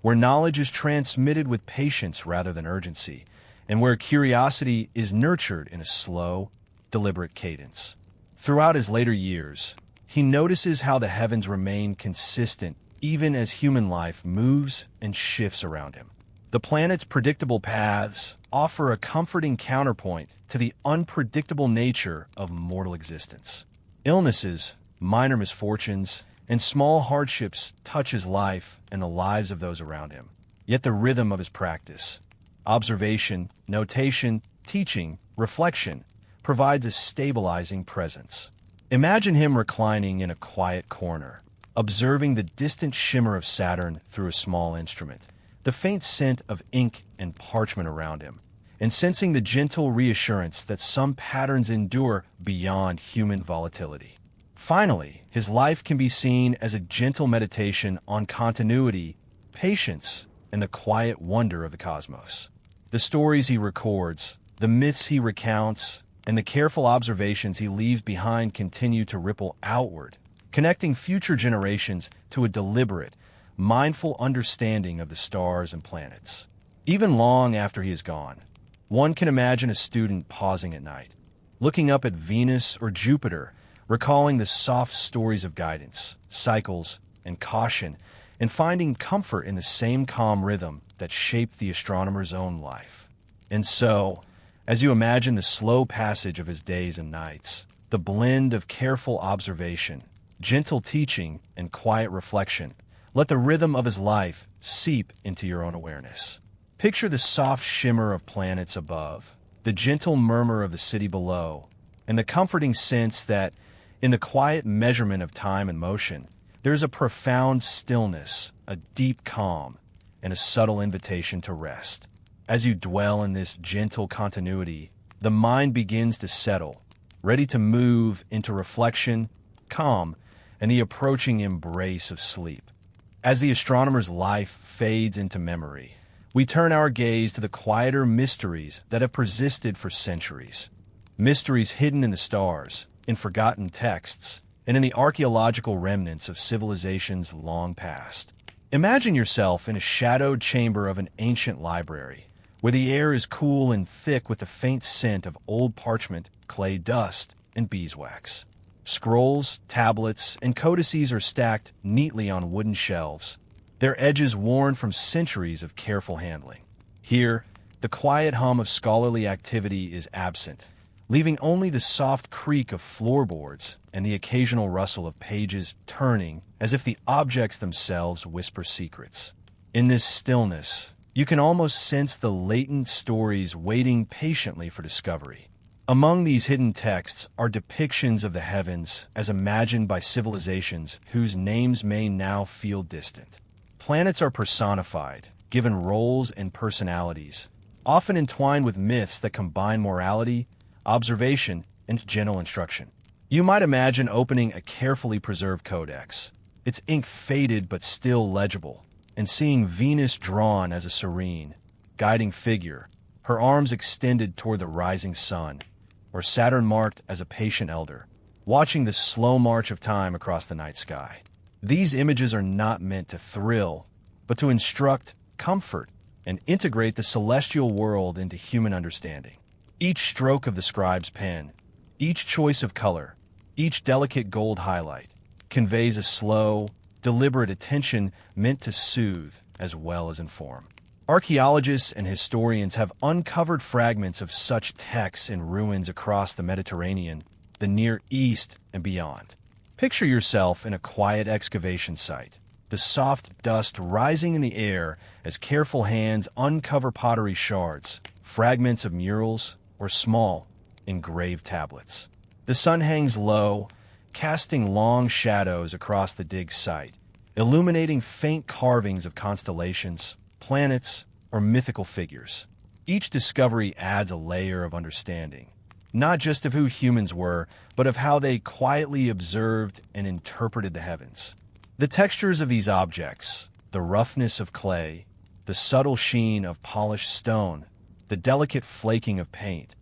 where knowledge is transmitted with patience rather than urgency, and where curiosity is nurtured in a slow, deliberate cadence. Throughout his later years, he notices how the heavens remain consistent even as human life moves and shifts around him. The planet's predictable paths offer a comforting counterpoint to the unpredictable nature of mortal existence. Illnesses, minor misfortunes, and small hardships touch his life and the lives of those around him. Yet the rhythm of his practice, observation, notation, teaching, reflection, provides a stabilizing presence. Imagine him reclining in a quiet corner, observing the distant shimmer of Saturn through a small instrument, the faint scent of ink and parchment around him, and sensing the gentle reassurance that some patterns endure beyond human volatility. Finally, his life can be seen as a gentle meditation on continuity, patience, and the quiet wonder of the cosmos. The stories he records, the myths he recounts, and the careful observations he leaves behind continue to ripple outward, connecting future generations to a deliberate, mindful understanding of the stars and planets. Even long after he is gone, one can imagine a student pausing at night, looking up at Venus or Jupiter, recalling the soft stories of guidance, cycles, and caution, and finding comfort in the same calm rhythm that shaped the astronomer's own life. And so, as you imagine the slow passage of his days and nights, the blend of careful observation, gentle teaching, and quiet reflection, let the rhythm of his life seep into your own awareness. Picture the soft shimmer of planets above, the gentle murmur of the city below, and the comforting sense that, in the quiet measurement of time and motion, there is a profound stillness, a deep calm, and a subtle invitation to rest. As you dwell in this gentle continuity, the mind begins to settle, ready to move into reflection, calm, and the approaching embrace of sleep. As the astronomer's life fades into memory, we turn our gaze to the quieter mysteries that have persisted for centuries. Mysteries hidden in the stars, in forgotten texts, and in the archaeological remnants of civilizations long past. Imagine yourself in a shadowed chamber of an ancient library, where the air is cool and thick with the faint scent of old parchment, clay dust, and beeswax. Scrolls, tablets, and codices are stacked neatly on wooden shelves, their edges worn from centuries of careful handling. Here, the quiet hum of scholarly activity is absent, leaving only the soft creak of floorboards and the occasional rustle of pages turning as if the objects themselves whisper secrets. In this stillness, you can almost sense the latent stories waiting patiently for discovery. Among these hidden texts are depictions of the heavens as imagined by civilizations whose names may now feel distant. Planets are personified, given roles and personalities, often entwined with myths that combine morality, observation, and gentle instruction. You might imagine opening a carefully preserved codex, its ink faded but still legible, and seeing Venus drawn as a serene, guiding figure, her arms extended toward the rising sun, or Saturn marked as a patient elder, watching the slow march of time across the night sky. These images are not meant to thrill, but to instruct, comfort, and integrate the celestial world into human understanding. Each stroke of the scribe's pen, each choice of color, each delicate gold highlight, conveys a slow, deliberate attention meant to soothe as well as inform. Archaeologists and historians have uncovered fragments of such texts in ruins across the Mediterranean, the Near East, and beyond. Picture yourself in a quiet excavation site, the soft dust rising in the air as careful hands uncover pottery shards, fragments of murals, or small, engraved tablets. The sun hangs low, casting long shadows across the dig site, illuminating faint carvings of constellations, planets, or mythical figures. Each discovery adds a layer of understanding, not just of who humans were, but of how they quietly observed and interpreted the heavens. The textures of these objects, the roughness of clay, the subtle sheen of polished stone, the delicate flaking of paint,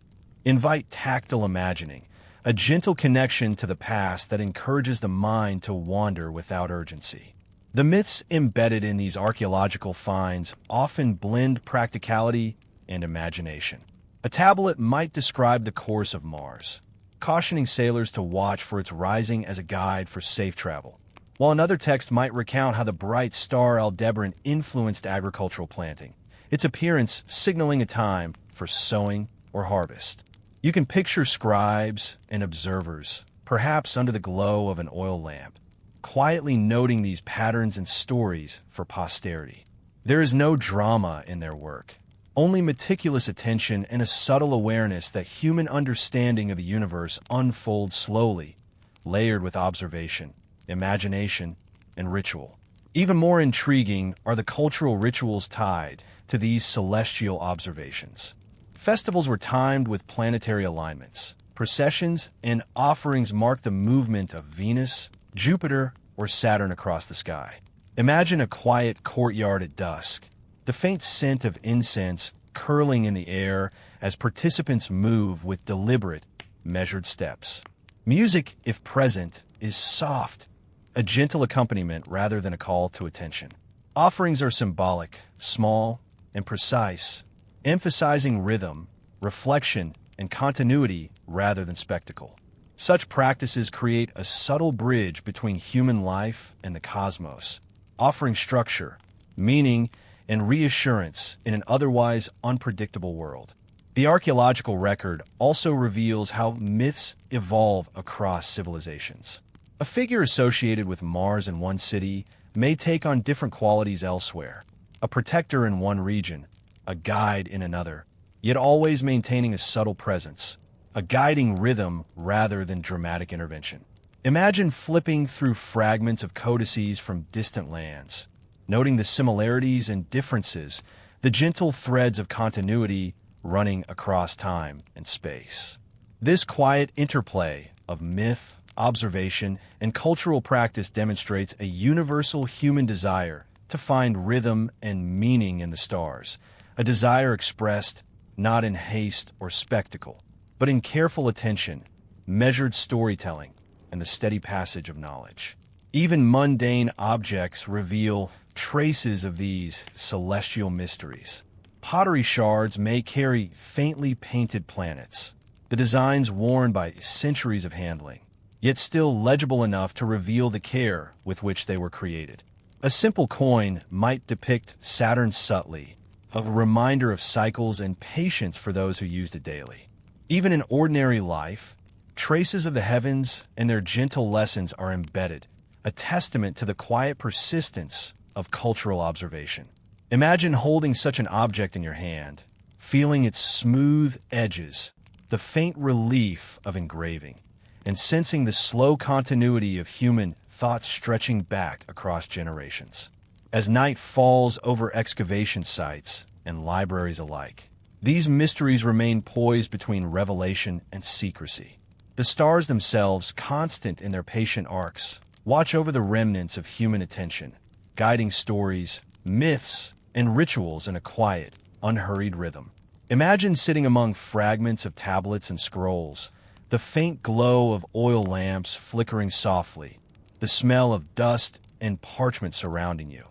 invite tactile imagining, a gentle connection to the past that encourages the mind to wander without urgency. The myths embedded in these archaeological finds often blend practicality and imagination. A tablet might describe the course of Mars, cautioning sailors to watch for its rising as a guide for safe travel, while another text might recount how the bright star Aldebaran influenced agricultural planting, its appearance signaling a time for sowing or harvest. You can picture scribes and observers, perhaps under the glow of an oil lamp, quietly noting these patterns and stories for posterity. There is no drama in their work, only meticulous attention and a subtle awareness that human understanding of the universe unfolds slowly, layered with observation, imagination, and ritual. Even more intriguing are the cultural rituals tied to these celestial observations. Festivals were timed with planetary alignments. Processions and offerings mark the movement of Venus, Jupiter, or Saturn across the sky. Imagine a quiet courtyard at dusk, the faint scent of incense curling in the air as participants move with deliberate, measured steps. Music, if present, is soft, a gentle accompaniment rather than a call to attention. Offerings are symbolic, small, and precise, emphasizing rhythm, reflection, and continuity rather than spectacle. Such practices create a subtle bridge between human life and the cosmos, offering structure, meaning, and reassurance in an otherwise unpredictable world. The archaeological record also reveals how myths evolve across civilizations. A figure associated with Mars in one city may take on different qualities elsewhere, a protector in one region, a guide in another, yet always maintaining a subtle presence, a guiding rhythm rather than dramatic intervention. Imagine flipping through fragments of codices from distant lands, noting the similarities and differences, the gentle threads of continuity running across time and space. This quiet interplay of myth, observation, and cultural practice demonstrates a universal human desire to find rhythm and meaning in the stars, a desire expressed not in haste or spectacle, but in careful attention, measured storytelling, and the steady passage of knowledge. Even mundane objects reveal traces of these celestial mysteries. Pottery shards may carry faintly painted planets, the designs worn by centuries of handling, yet still legible enough to reveal the care with which they were created. A simple coin might depict Saturn subtly, a reminder of cycles and patience for those who used it daily. Even in ordinary life, traces of the heavens and their gentle lessons are embedded, a testament to the quiet persistence of cultural observation. Imagine holding such an object in your hand, feeling its smooth edges, the faint relief of engraving, and sensing the slow continuity of human thought stretching back across generations. As night falls over excavation sites and libraries alike, these mysteries remain poised between revelation and secrecy. The stars themselves, constant in their patient arcs, watch over the remnants of human attention, guiding stories, myths, and rituals in a quiet, unhurried rhythm. Imagine sitting among fragments of tablets and scrolls, the faint glow of oil lamps flickering softly, the smell of dust and parchment surrounding you,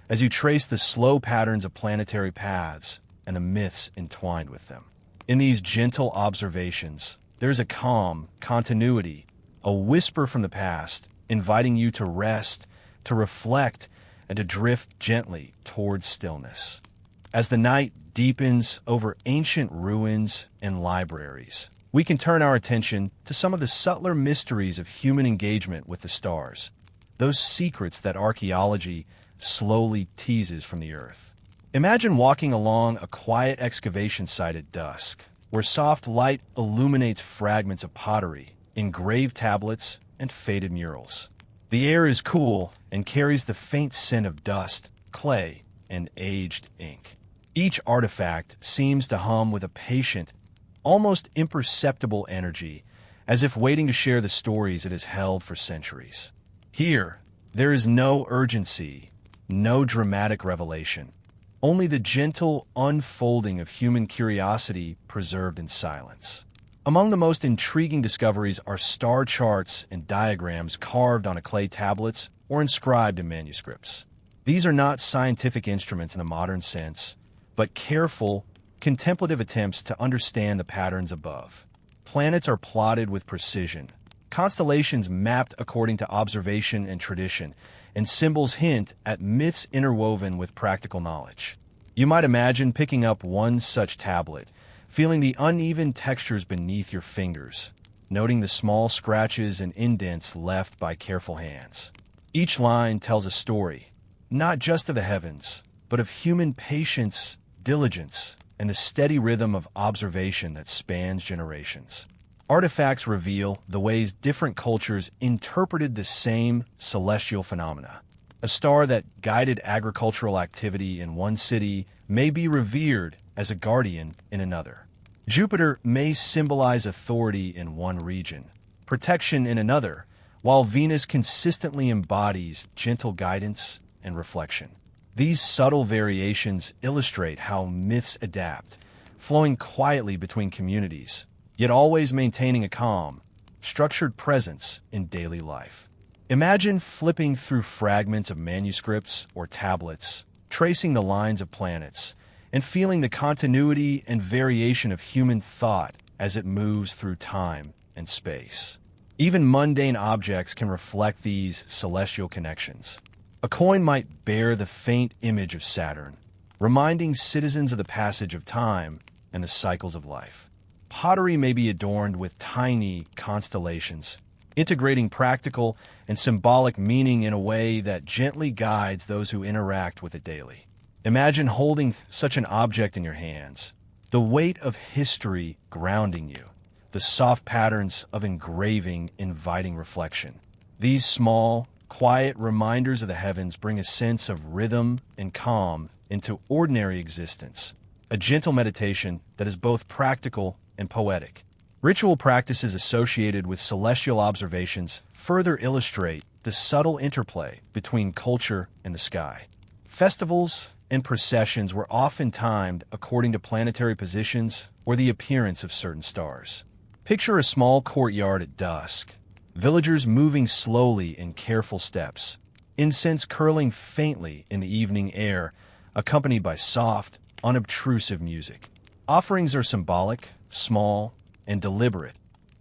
as you trace the slow patterns of planetary paths and the myths entwined with them. In these gentle observations, there's a calm, continuity, a whisper from the past, inviting you to rest, to reflect, and to drift gently towards stillness. As the night deepens over ancient ruins and libraries, we can turn our attention to some of the subtler mysteries of human engagement with the stars, those secrets that archaeology slowly teases from the earth. Imagine walking along a quiet excavation site at dusk, where soft light illuminates fragments of pottery, engraved tablets, and faded murals. The air is cool and carries the faint scent of dust, clay, and aged ink. Each artifact seems to hum with a patient, almost imperceptible energy, as if waiting to share the stories it has held for centuries. Here, there is no urgency, no dramatic revelation, only the gentle unfolding of human curiosity preserved in silence. Among the most intriguing discoveries are star charts and diagrams carved on clay tablets or inscribed in manuscripts. These are not scientific instruments in the modern sense, but careful, contemplative attempts to understand the patterns above. Planets are plotted with precision, constellations mapped according to observation and tradition, and symbols hint at myths interwoven with practical knowledge. You might imagine picking up one such tablet, feeling the uneven textures beneath your fingers, noting the small scratches and indents left by careful hands. Each line tells a story, not just of the heavens, but of human patience, diligence, and the steady rhythm of observation that spans generations. Artifacts reveal the ways different cultures interpreted the same celestial phenomena. A star that guided agricultural activity in one city may be revered as a guardian in another. Jupiter may symbolize authority in one region, protection in another, while Venus consistently embodies gentle guidance and reflection. These subtle variations illustrate how myths adapt, flowing quietly between communities, yet always maintaining a calm, structured presence in daily life. Imagine flipping through fragments of manuscripts or tablets, tracing the lines of planets, and feeling the continuity and variation of human thought as it moves through time and space. Even mundane objects can reflect these celestial connections. A coin might bear the faint image of Saturn, reminding citizens of the passage of time and the cycles of life. Pottery may be adorned with tiny constellations, integrating practical and symbolic meaning in a way that gently guides those who interact with it daily. Imagine holding such an object in your hands, the weight of history grounding you, the soft patterns of engraving inviting reflection. These small, quiet reminders of the heavens bring a sense of rhythm and calm into ordinary existence, a gentle meditation that is both practical and poetic. Ritual practices associated with celestial observations further illustrate the subtle interplay between culture and the sky. Festivals and processions were often timed according to planetary positions or the appearance of certain stars. Picture a small courtyard at dusk, villagers moving slowly in careful steps, incense curling faintly in the evening air, accompanied by soft, unobtrusive music. Offerings are symbolic, small, and deliberate,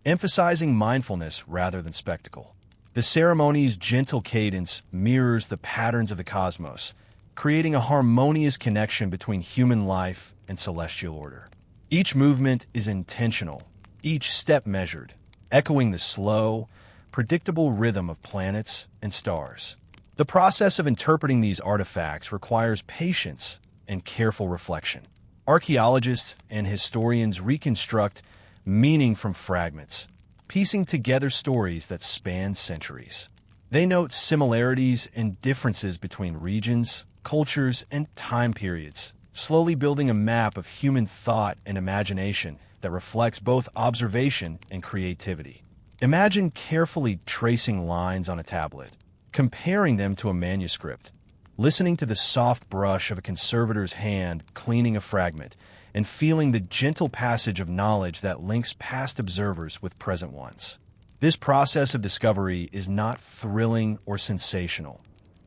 emphasizing mindfulness rather than spectacle. The ceremony's gentle cadence mirrors the patterns of the cosmos, creating a harmonious connection between human life and celestial order. Each movement is intentional, each step measured, echoing the slow, predictable rhythm of planets and stars. The process of interpreting these artifacts requires patience and careful reflection. Archaeologists and historians reconstruct meaning from fragments, piecing together stories that span centuries. They note similarities and differences between regions, cultures, and time periods, slowly building a map of human thought and imagination that reflects both observation and creativity. Imagine carefully tracing lines on a tablet, comparing them to a manuscript, listening to the soft brush of a conservator's hand cleaning a fragment, and feeling the gentle passage of knowledge that links past observers with present ones. This process of discovery is not thrilling or sensational.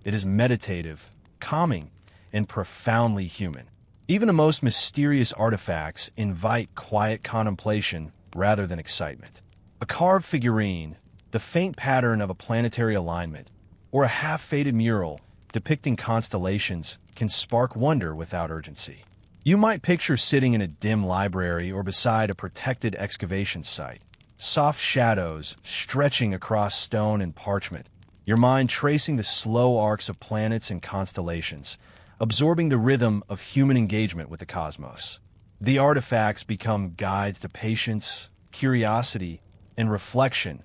It is meditative, calming, and profoundly human. Even the most mysterious artifacts invite quiet contemplation rather than excitement. A carved figurine, the faint pattern of a planetary alignment, or a half-faded mural depicting constellations can spark wonder without urgency. You might picture sitting in a dim library or beside a protected excavation site, soft shadows stretching across stone and parchment, your mind tracing the slow arcs of planets and constellations, absorbing the rhythm of human engagement with the cosmos. The artifacts become guides to patience, curiosity, and reflection,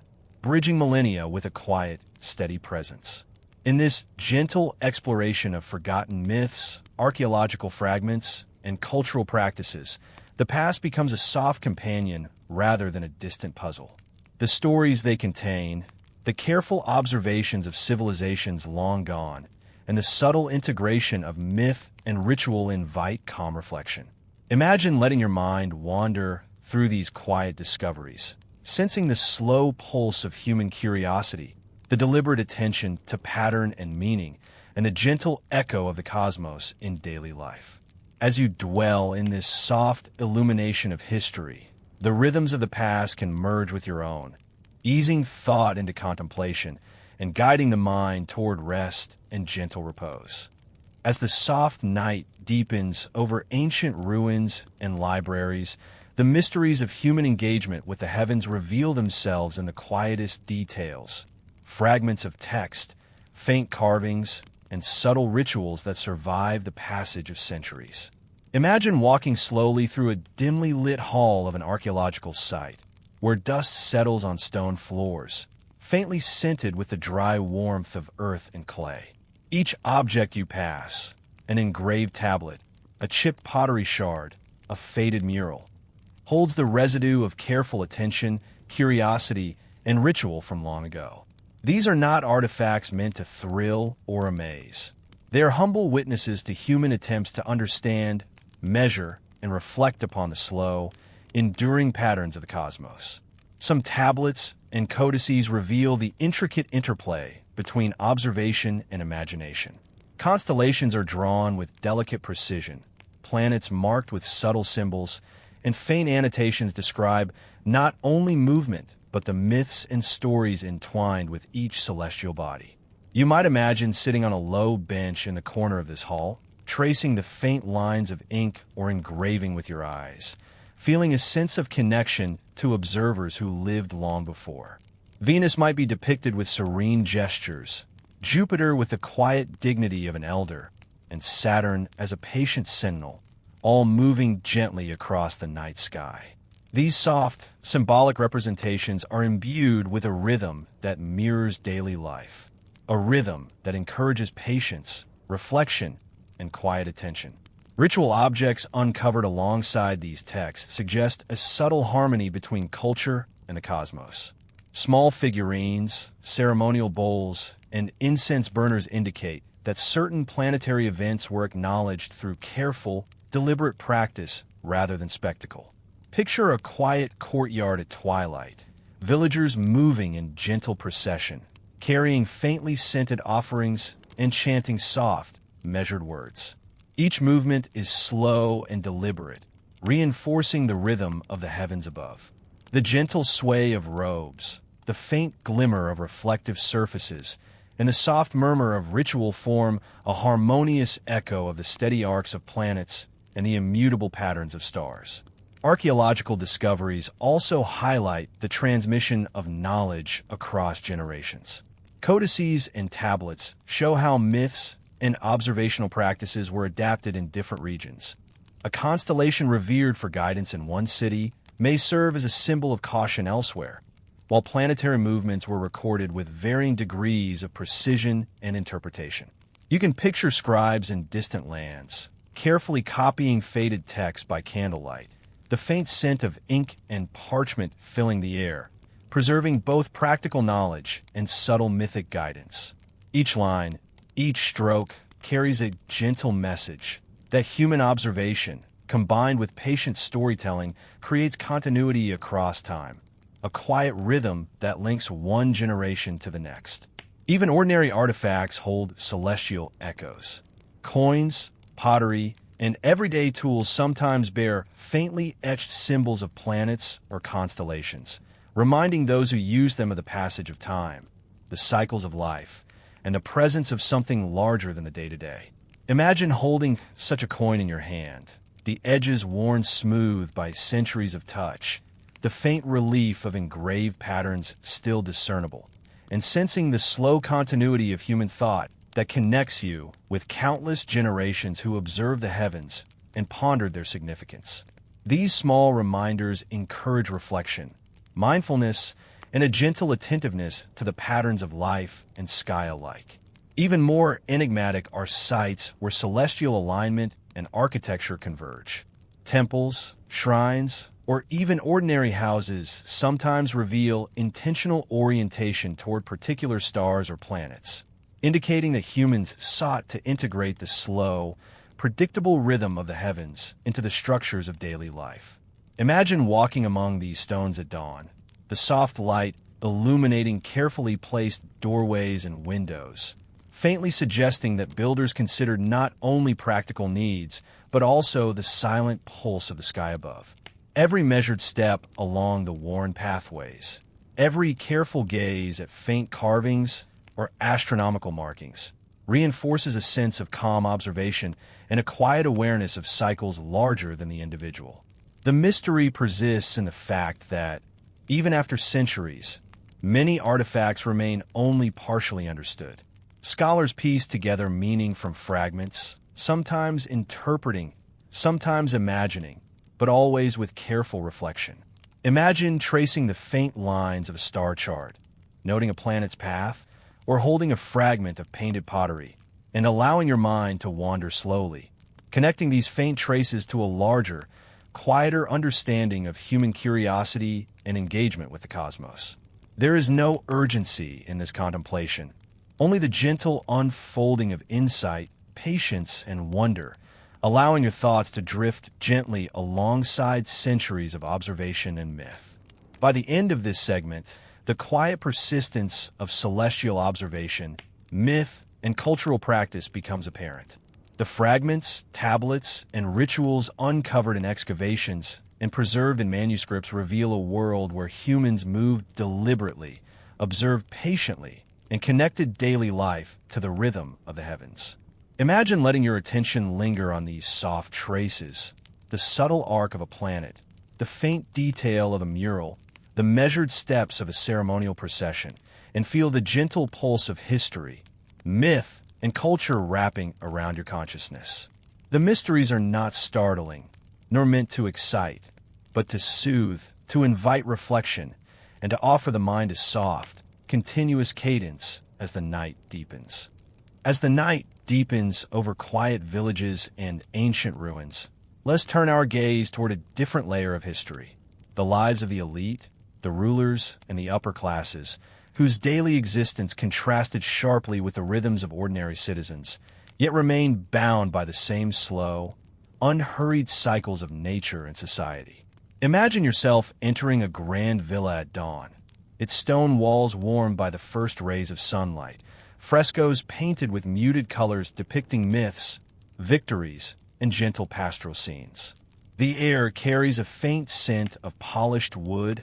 bridging millennia with a quiet, steady presence. In this gentle exploration of forgotten myths, archaeological fragments, and cultural practices, the past becomes a soft companion rather than a distant puzzle. The stories they contain, the careful observations of civilizations long gone, and the subtle integration of myth and ritual invite calm reflection. Imagine letting your mind wander through these quiet discoveries, sensing the slow pulse of human curiosity, the deliberate attention to pattern and meaning, and the gentle echo of the cosmos in daily life. As you dwell in this soft illumination of history, the rhythms of the past can merge with your own, easing thought into contemplation and guiding the mind toward rest and gentle repose. As the soft night deepens over ancient ruins and libraries, the mysteries of human engagement with the heavens reveal themselves in the quietest details. Fragments of text, faint carvings, and subtle rituals that survive the passage of centuries. Imagine walking slowly through a dimly lit hall of an archaeological site, where dust settles on stone floors, faintly scented with the dry warmth of earth and clay. Each object you pass, an engraved tablet, a chipped pottery shard, a faded mural, holds the residue of careful attention, curiosity, and ritual from long ago. These are not artifacts meant to thrill or amaze. They are humble witnesses to human attempts to understand, measure, and reflect upon the slow, enduring patterns of the cosmos. Some tablets and codices reveal the intricate interplay between observation and imagination. Constellations are drawn with delicate precision, planets marked with subtle symbols, and faint annotations describe not only movement, but the myths and stories entwined with each celestial body. You might imagine sitting on a low bench in the corner of this hall, tracing the faint lines of ink or engraving with your eyes, feeling a sense of connection to observers who lived long before. Venus might be depicted with serene gestures, Jupiter with the quiet dignity of an elder, and Saturn as a patient sentinel, all moving gently across the night sky. These soft, symbolic representations are imbued with a rhythm that mirrors daily life, a rhythm that encourages patience, reflection, and quiet attention. Ritual objects uncovered alongside these texts suggest a subtle harmony between culture and the cosmos. Small figurines, ceremonial bowls, and incense burners indicate that certain planetary events were acknowledged through careful, deliberate practice rather than spectacle. Picture a quiet courtyard at twilight, villagers moving in gentle procession, carrying faintly scented offerings and chanting soft, measured words. Each movement is slow and deliberate, reinforcing the rhythm of the heavens above. The gentle sway of robes, the faint glimmer of reflective surfaces, and the soft murmur of ritual form a harmonious echo of the steady arcs of planets and the immutable patterns of stars. Archaeological discoveries also highlight the transmission of knowledge across generations. Codices and tablets show how myths and observational practices were adapted in different regions. A constellation revered for guidance in one city may serve as a symbol of caution elsewhere, while planetary movements were recorded with varying degrees of precision and interpretation. You can picture scribes in distant lands, carefully copying faded text by candlelight, the faint scent of ink and parchment filling the air, preserving both practical knowledge and subtle mythic guidance. Each line, each stroke, carries a gentle message that human observation, combined with patient storytelling, creates continuity across time, a quiet rhythm that links one generation to the next. Even ordinary artifacts hold celestial echoes. Coins, pottery, and everyday tools sometimes bear faintly etched symbols of planets or constellations, reminding those who use them of the passage of time, the cycles of life, and the presence of something larger than the day-to-day. Imagine holding such a coin in your hand, the edges worn smooth by centuries of touch, the faint relief of engraved patterns still discernible, and sensing the slow continuity of human thought that connects you with countless generations who observed the heavens and pondered their significance. These small reminders encourage reflection, mindfulness, and a gentle attentiveness to the patterns of life and sky alike. Even more enigmatic are sites where celestial alignment and architecture converge. Temples, shrines, or even ordinary houses sometimes reveal intentional orientation toward particular stars or planets, indicating that humans sought to integrate the slow, predictable rhythm of the heavens into the structures of daily life. Imagine walking among these stones at dawn, the soft light illuminating carefully placed doorways and windows, faintly suggesting that builders considered not only practical needs, but also the silent pulse of the sky above. Every measured step along the worn pathways, every careful gaze at faint carvings or astronomical markings, reinforces a sense of calm observation and a quiet awareness of cycles larger than the individual. The mystery persists in the fact that, even after centuries, many artifacts remain only partially understood. Scholars piece together meaning from fragments, sometimes interpreting, sometimes imagining, but always with careful reflection. Imagine tracing the faint lines of a star chart, noting a planet's path, or holding a fragment of painted pottery, and allowing your mind to wander slowly, connecting these faint traces to a larger, quieter understanding of human curiosity and engagement with the cosmos. There is no urgency in this contemplation, only the gentle unfolding of insight, patience, and wonder, allowing your thoughts to drift gently alongside centuries of observation and myth. By the end of this segment, the quiet persistence of celestial observation, myth, and cultural practice becomes apparent. The fragments, tablets, and rituals uncovered in excavations and preserved in manuscripts reveal a world where humans moved deliberately, observed patiently, and connected daily life to the rhythm of the heavens. Imagine letting your attention linger on these soft traces, the subtle arc of a planet, the faint detail of a mural, the measured steps of a ceremonial procession, and feel the gentle pulse of history, myth, and culture wrapping around your consciousness. The mysteries are not startling, nor meant to excite, but to soothe, to invite reflection, and to offer the mind a soft, continuous cadence as the night deepens. As the night deepens over quiet villages and ancient ruins, let's turn our gaze toward a different layer of history. The lives of the elite, the rulers, and the upper classes, whose daily existence contrasted sharply with the rhythms of ordinary citizens, yet remained bound by the same slow, unhurried cycles of nature and society. Imagine yourself entering a grand villa at dawn, its stone walls warmed by the first rays of sunlight, frescoes painted with muted colors depicting myths, victories, and gentle pastoral scenes. The air carries a faint scent of polished wood,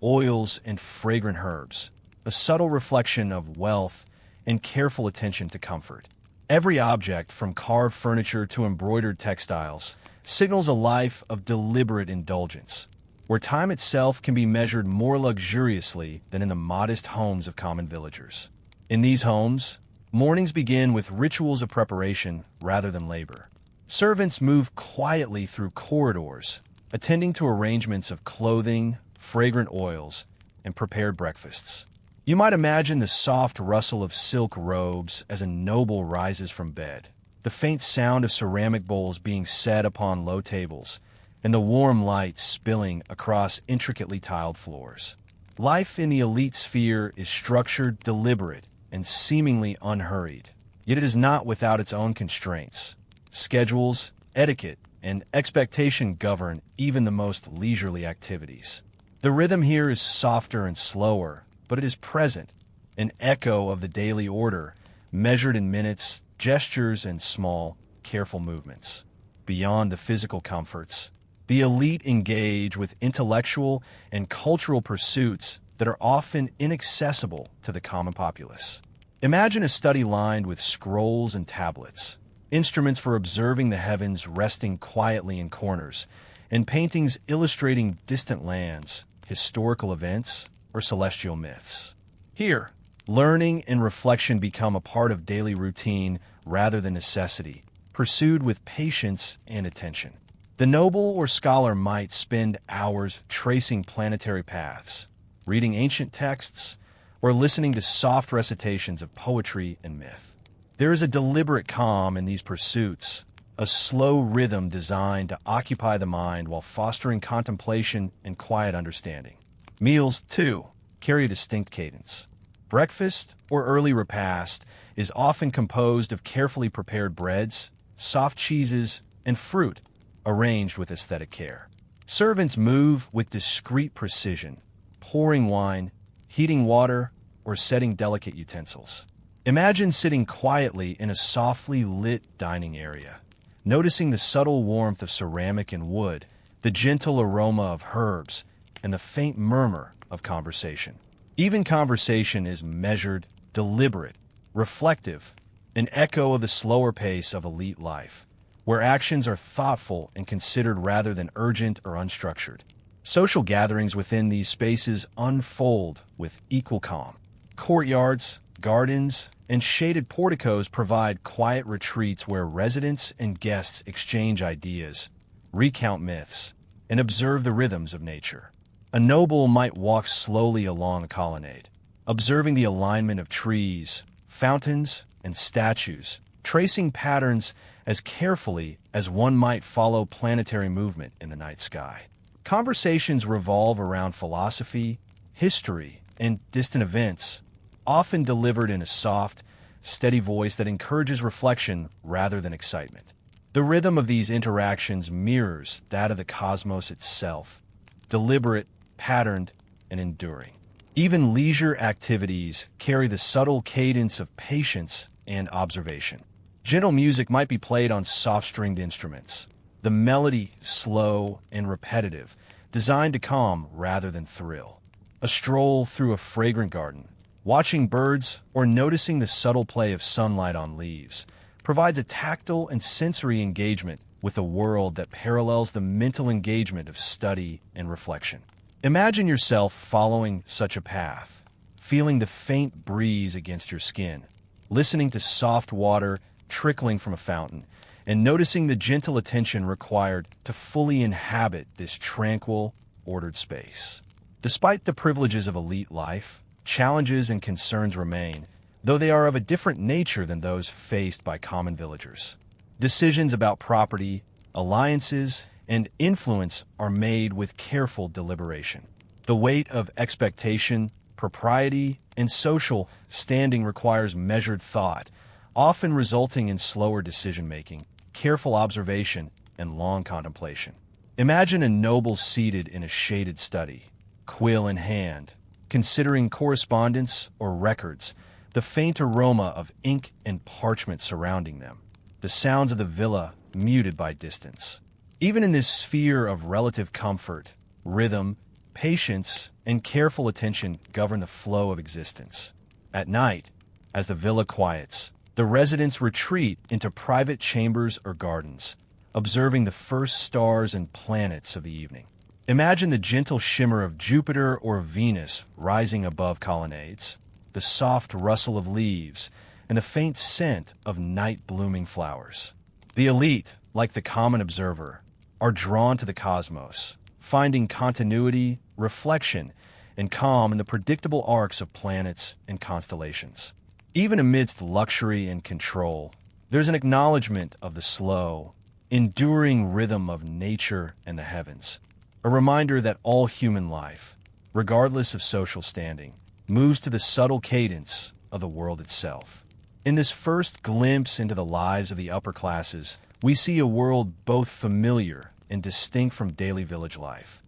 oils, and fragrant herbs, a subtle reflection of wealth and careful attention to comfort. Every object, from carved furniture to embroidered textiles, signals a life of deliberate indulgence, where time itself can be measured more luxuriously than in the modest homes of common villagers. In these homes, mornings begin with rituals of preparation rather than labor. Servants move quietly through corridors, attending to arrangements of clothing, fragrant oils, and prepared breakfasts. You might imagine the soft rustle of silk robes as a noble rises from bed, the faint sound of ceramic bowls being set upon low tables, and the warm light spilling across intricately tiled floors. Life in the elite sphere is structured, deliberate, and seemingly unhurried, yet it is not without its own constraints. Schedules, etiquette, and expectation govern even the most leisurely activities. The rhythm here is softer and slower, but it is present, an echo of the daily order, measured in minutes, gestures, and small, careful movements. Beyond the physical comforts, the elite engage with intellectual and cultural pursuits that are often inaccessible to the common populace. Imagine a study lined with scrolls and tablets, instruments for observing the heavens resting quietly in corners, and paintings illustrating distant lands, historical events, or celestial myths. Here, learning and reflection become a part of daily routine rather than necessity, pursued with patience and attention. The noble or scholar might spend hours tracing planetary paths, reading ancient texts, or listening to soft recitations of poetry and myth. There is a deliberate calm in these pursuits, a slow rhythm designed to occupy the mind while fostering contemplation and quiet understanding. Meals, too, carry a distinct cadence. Breakfast or early repast is often composed of carefully prepared breads, soft cheeses, and fruit, arranged with aesthetic care. Servants move with discreet precision, pouring wine, heating water, or setting delicate utensils. Imagine sitting quietly in a softly lit dining area, noticing the subtle warmth of ceramic and wood, the gentle aroma of herbs, and the faint murmur of conversation. Even conversation is measured, deliberate, reflective, an echo of the slower pace of elite life, where actions are thoughtful and considered rather than urgent or unstructured. Social gatherings within these spaces unfold with equal calm. Courtyards, gardens, and shaded porticos provide quiet retreats where residents and guests exchange ideas, recount myths, and observe the rhythms of nature. A noble might walk slowly along a colonnade, observing the alignment of trees, fountains, and statues, tracing patterns as carefully as one might follow planetary movement in the night sky. Conversations revolve around philosophy, history, and distant events, often delivered in a soft, steady voice that encourages reflection rather than excitement. The rhythm of these interactions mirrors that of the cosmos itself, deliberate, patterned, and enduring. Even leisure activities carry the subtle cadence of patience and observation. Gentle music might be played on soft-stringed instruments, the melody slow and repetitive, designed to calm rather than thrill. A stroll through a fragrant garden, watching birds, or noticing the subtle play of sunlight on leaves provides a tactile and sensory engagement with a world that parallels the mental engagement of study and reflection. Imagine yourself following such a path, feeling the faint breeze against your skin, listening to soft water trickling from a fountain, and noticing the gentle attention required to fully inhabit this tranquil, ordered space. Despite the privileges of elite life, challenges and concerns remain, though they are of a different nature than those faced by common villagers. Decisions about property, alliances, and influence are made with careful deliberation. The weight of expectation, propriety, and social standing requires measured thought, often resulting in slower decision-making, careful observation, and long contemplation. Imagine a noble seated in a shaded study, quill in hand, considering correspondence or records, the faint aroma of ink and parchment surrounding them, the sounds of the villa muted by distance. Even in this sphere of relative comfort, rhythm, patience, and careful attention govern the flow of existence. At night, as the villa quiets, the residents retreat into private chambers or gardens, observing the first stars and planets of the evening. Imagine the gentle shimmer of Jupiter or Venus rising above colonnades, the soft rustle of leaves, and the faint scent of night-blooming flowers. The elite, like the common observer, are drawn to the cosmos, finding continuity, reflection, and calm in the predictable arcs of planets and constellations. Even amidst luxury and control, there's an acknowledgement of the slow, enduring rhythm of nature and the heavens, a reminder that all human life, regardless of social standing, moves to the subtle cadence of the world itself. In this first glimpse into the lives of the upper classes, we see a world both familiar and distinct from daily village life.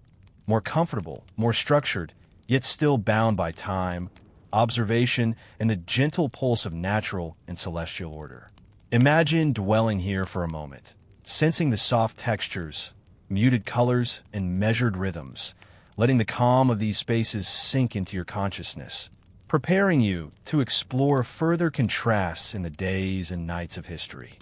More comfortable, more structured, yet still bound by time, observation, and the gentle pulse of natural and celestial order. Imagine dwelling here for a moment, sensing the soft textures, muted colors, and measured rhythms, letting the calm of these spaces sink into your consciousness, preparing you to explore further contrasts in the days and nights of history.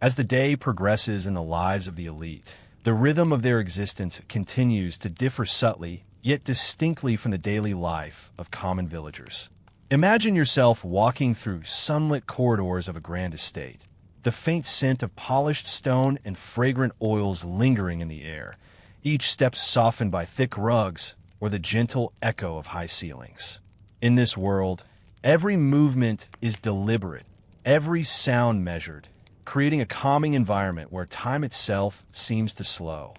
As the day progresses in the lives of the elite, the rhythm of their existence continues to differ subtly, yet distinctly from the daily life of common villagers. Imagine yourself walking through sunlit corridors of a grand estate, the faint scent of polished stone and fragrant oils lingering in the air, each step softened by thick rugs or the gentle echo of high ceilings. In this world, every movement is deliberate, every sound measured, creating a calming environment where time itself seems to slow.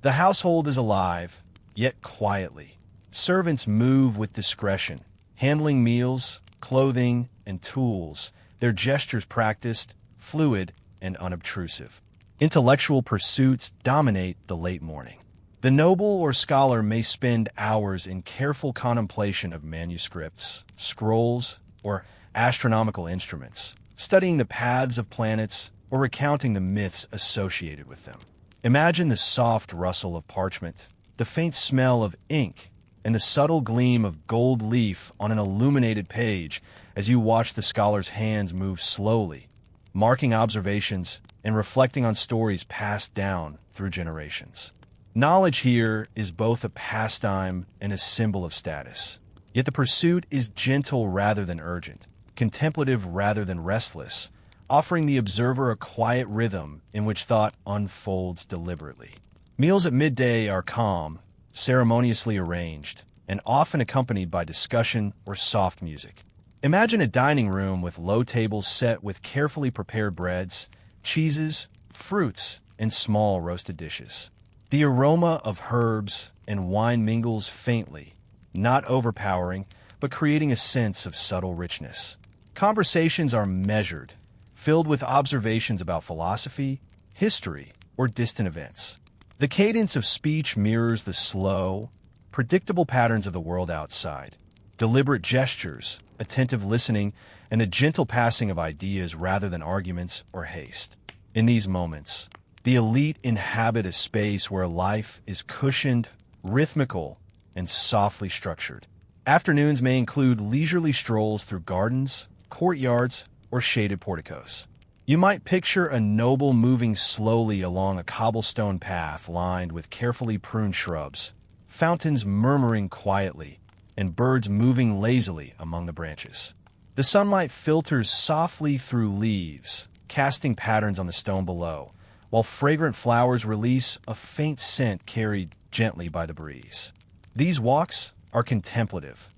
The household is alive, yet quietly. Servants move with discretion, handling meals, clothing, and tools, their gestures practiced, fluid, and unobtrusive. Intellectual pursuits dominate the late morning. The noble or scholar may spend hours in careful contemplation of manuscripts, scrolls, or astronomical instruments, studying the paths of planets or recounting the myths associated with them. Imagine the soft rustle of parchment, the faint smell of ink, and the subtle gleam of gold leaf on an illuminated page as you watch the scholar's hands move slowly, marking observations and reflecting on stories passed down through generations. Knowledge here is both a pastime and a symbol of status. Yet the pursuit is gentle rather than urgent, contemplative rather than restless, offering the observer a quiet rhythm in which thought unfolds deliberately. Meals at midday are calm, ceremoniously arranged, and often accompanied by discussion or soft music. Imagine a dining room with low tables set with carefully prepared breads, cheeses, fruits, and small roasted dishes. The aroma of herbs and wine mingles faintly, not overpowering, but creating a sense of subtle richness. Conversations are measured, filled with observations about philosophy, history, or distant events. The cadence of speech mirrors the slow, predictable patterns of the world outside. Deliberate gestures, attentive listening, and the gentle passing of ideas rather than arguments or haste. In these moments, the elite inhabit a space where life is cushioned, rhythmical, and softly structured. Afternoons may include leisurely strolls through gardens, courtyards, or shaded porticos. You might picture a noble moving slowly along a cobblestone path lined with carefully pruned shrubs, fountains murmuring quietly, and birds moving lazily among the branches. The sunlight filters softly through leaves, casting patterns on the stone below, while fragrant flowers release a faint scent carried gently by the breeze. These walks are contemplative,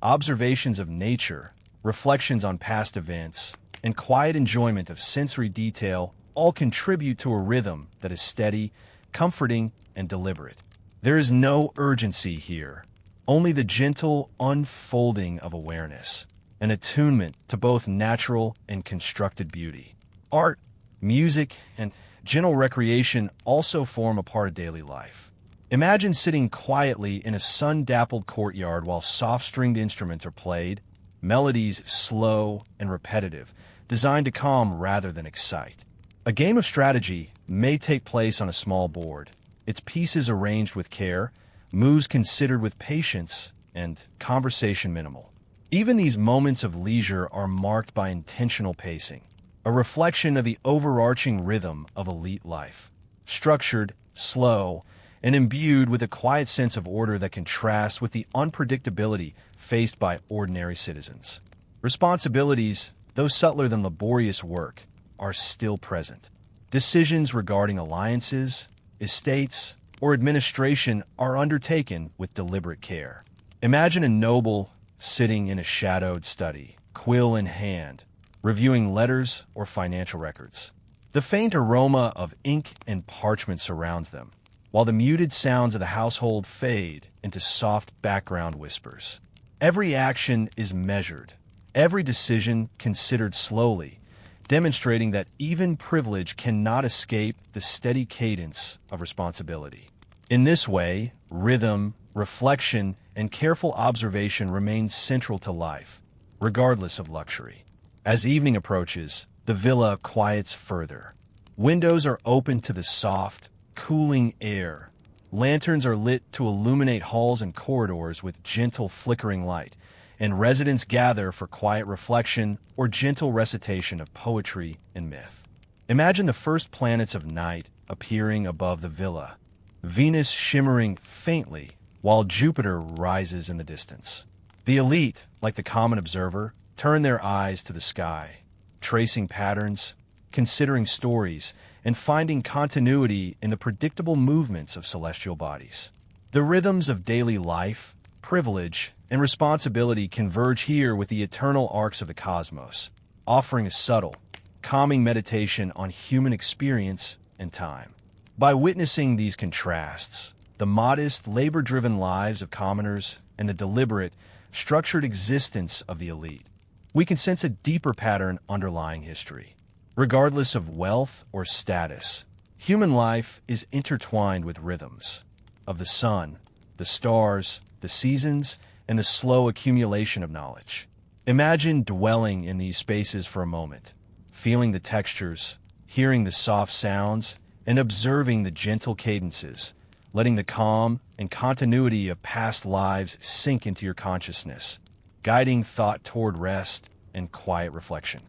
observations of nature, reflections on past events, and quiet enjoyment of sensory detail all contribute to a rhythm that is steady, comforting, and deliberate. There is no urgency here, only the gentle unfolding of awareness, an attunement to both natural and constructed beauty. Art, music, and gentle recreation also form a part of daily life. Imagine sitting quietly in a sun-dappled courtyard while soft-stringed instruments are played, melodies slow and repetitive, designed to calm rather than excite. A game of strategy may take place on a small board, its pieces arranged with care, moves considered with patience, and conversation minimal. Even these moments of leisure are marked by intentional pacing, a reflection of the overarching rhythm of elite life. Structured, slow, and imbued with a quiet sense of order that contrasts with the unpredictability faced by ordinary citizens. Responsibilities, though subtler than laborious work, are still present. Decisions regarding alliances, estates, or administration are undertaken with deliberate care. Imagine a noble sitting in a shadowed study, quill in hand, reviewing letters or financial records. The faint aroma of ink and parchment surrounds them, while the muted sounds of the household fade into soft background whispers. Every action is measured, every decision considered slowly, demonstrating that even privilege cannot escape the steady cadence of responsibility. In this way, rhythm, reflection, and careful observation remain central to life, regardless of luxury. As evening approaches, the villa quiets further. Windows are open to the soft, cooling air. Lanterns are lit to illuminate halls and corridors with gentle flickering light, and residents gather for quiet reflection or gentle recitation of poetry and myth. Imagine the first planets of night appearing above the villa, Venus shimmering faintly while Jupiter rises in the distance. The elite, like the common observer, turn their eyes to the sky, tracing patterns, considering stories, and finding continuity in the predictable movements of celestial bodies. The rhythms of daily life, privilege, and responsibility converge here with the eternal arcs of the cosmos, offering a subtle, calming meditation on human experience and time. By witnessing these contrasts, the modest, labor-driven lives of commoners and the deliberate, structured existence of the elite, we can sense a deeper pattern underlying history. Regardless of wealth or status, human life is intertwined with rhythms of the sun, the stars, the seasons, and the slow accumulation of knowledge. Imagine dwelling in these spaces for a moment, feeling the textures, hearing the soft sounds, and observing the gentle cadences, letting the calm and continuity of past lives sink into your consciousness, guiding thought toward rest and quiet reflection.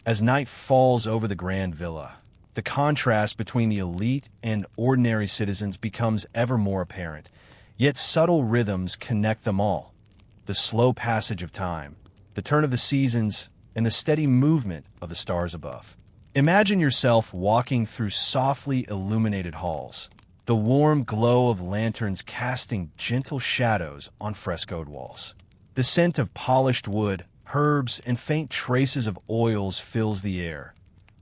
As night falls over the grand villa, the contrast between the elite and ordinary citizens becomes ever more apparent, yet subtle rhythms connect them all. The slow passage of time, the turn of the seasons, and the steady movement of the stars above. Imagine yourself walking through softly illuminated halls, the warm glow of lanterns casting gentle shadows on frescoed walls. The scent of polished wood, herbs, and faint traces of oils fills the air,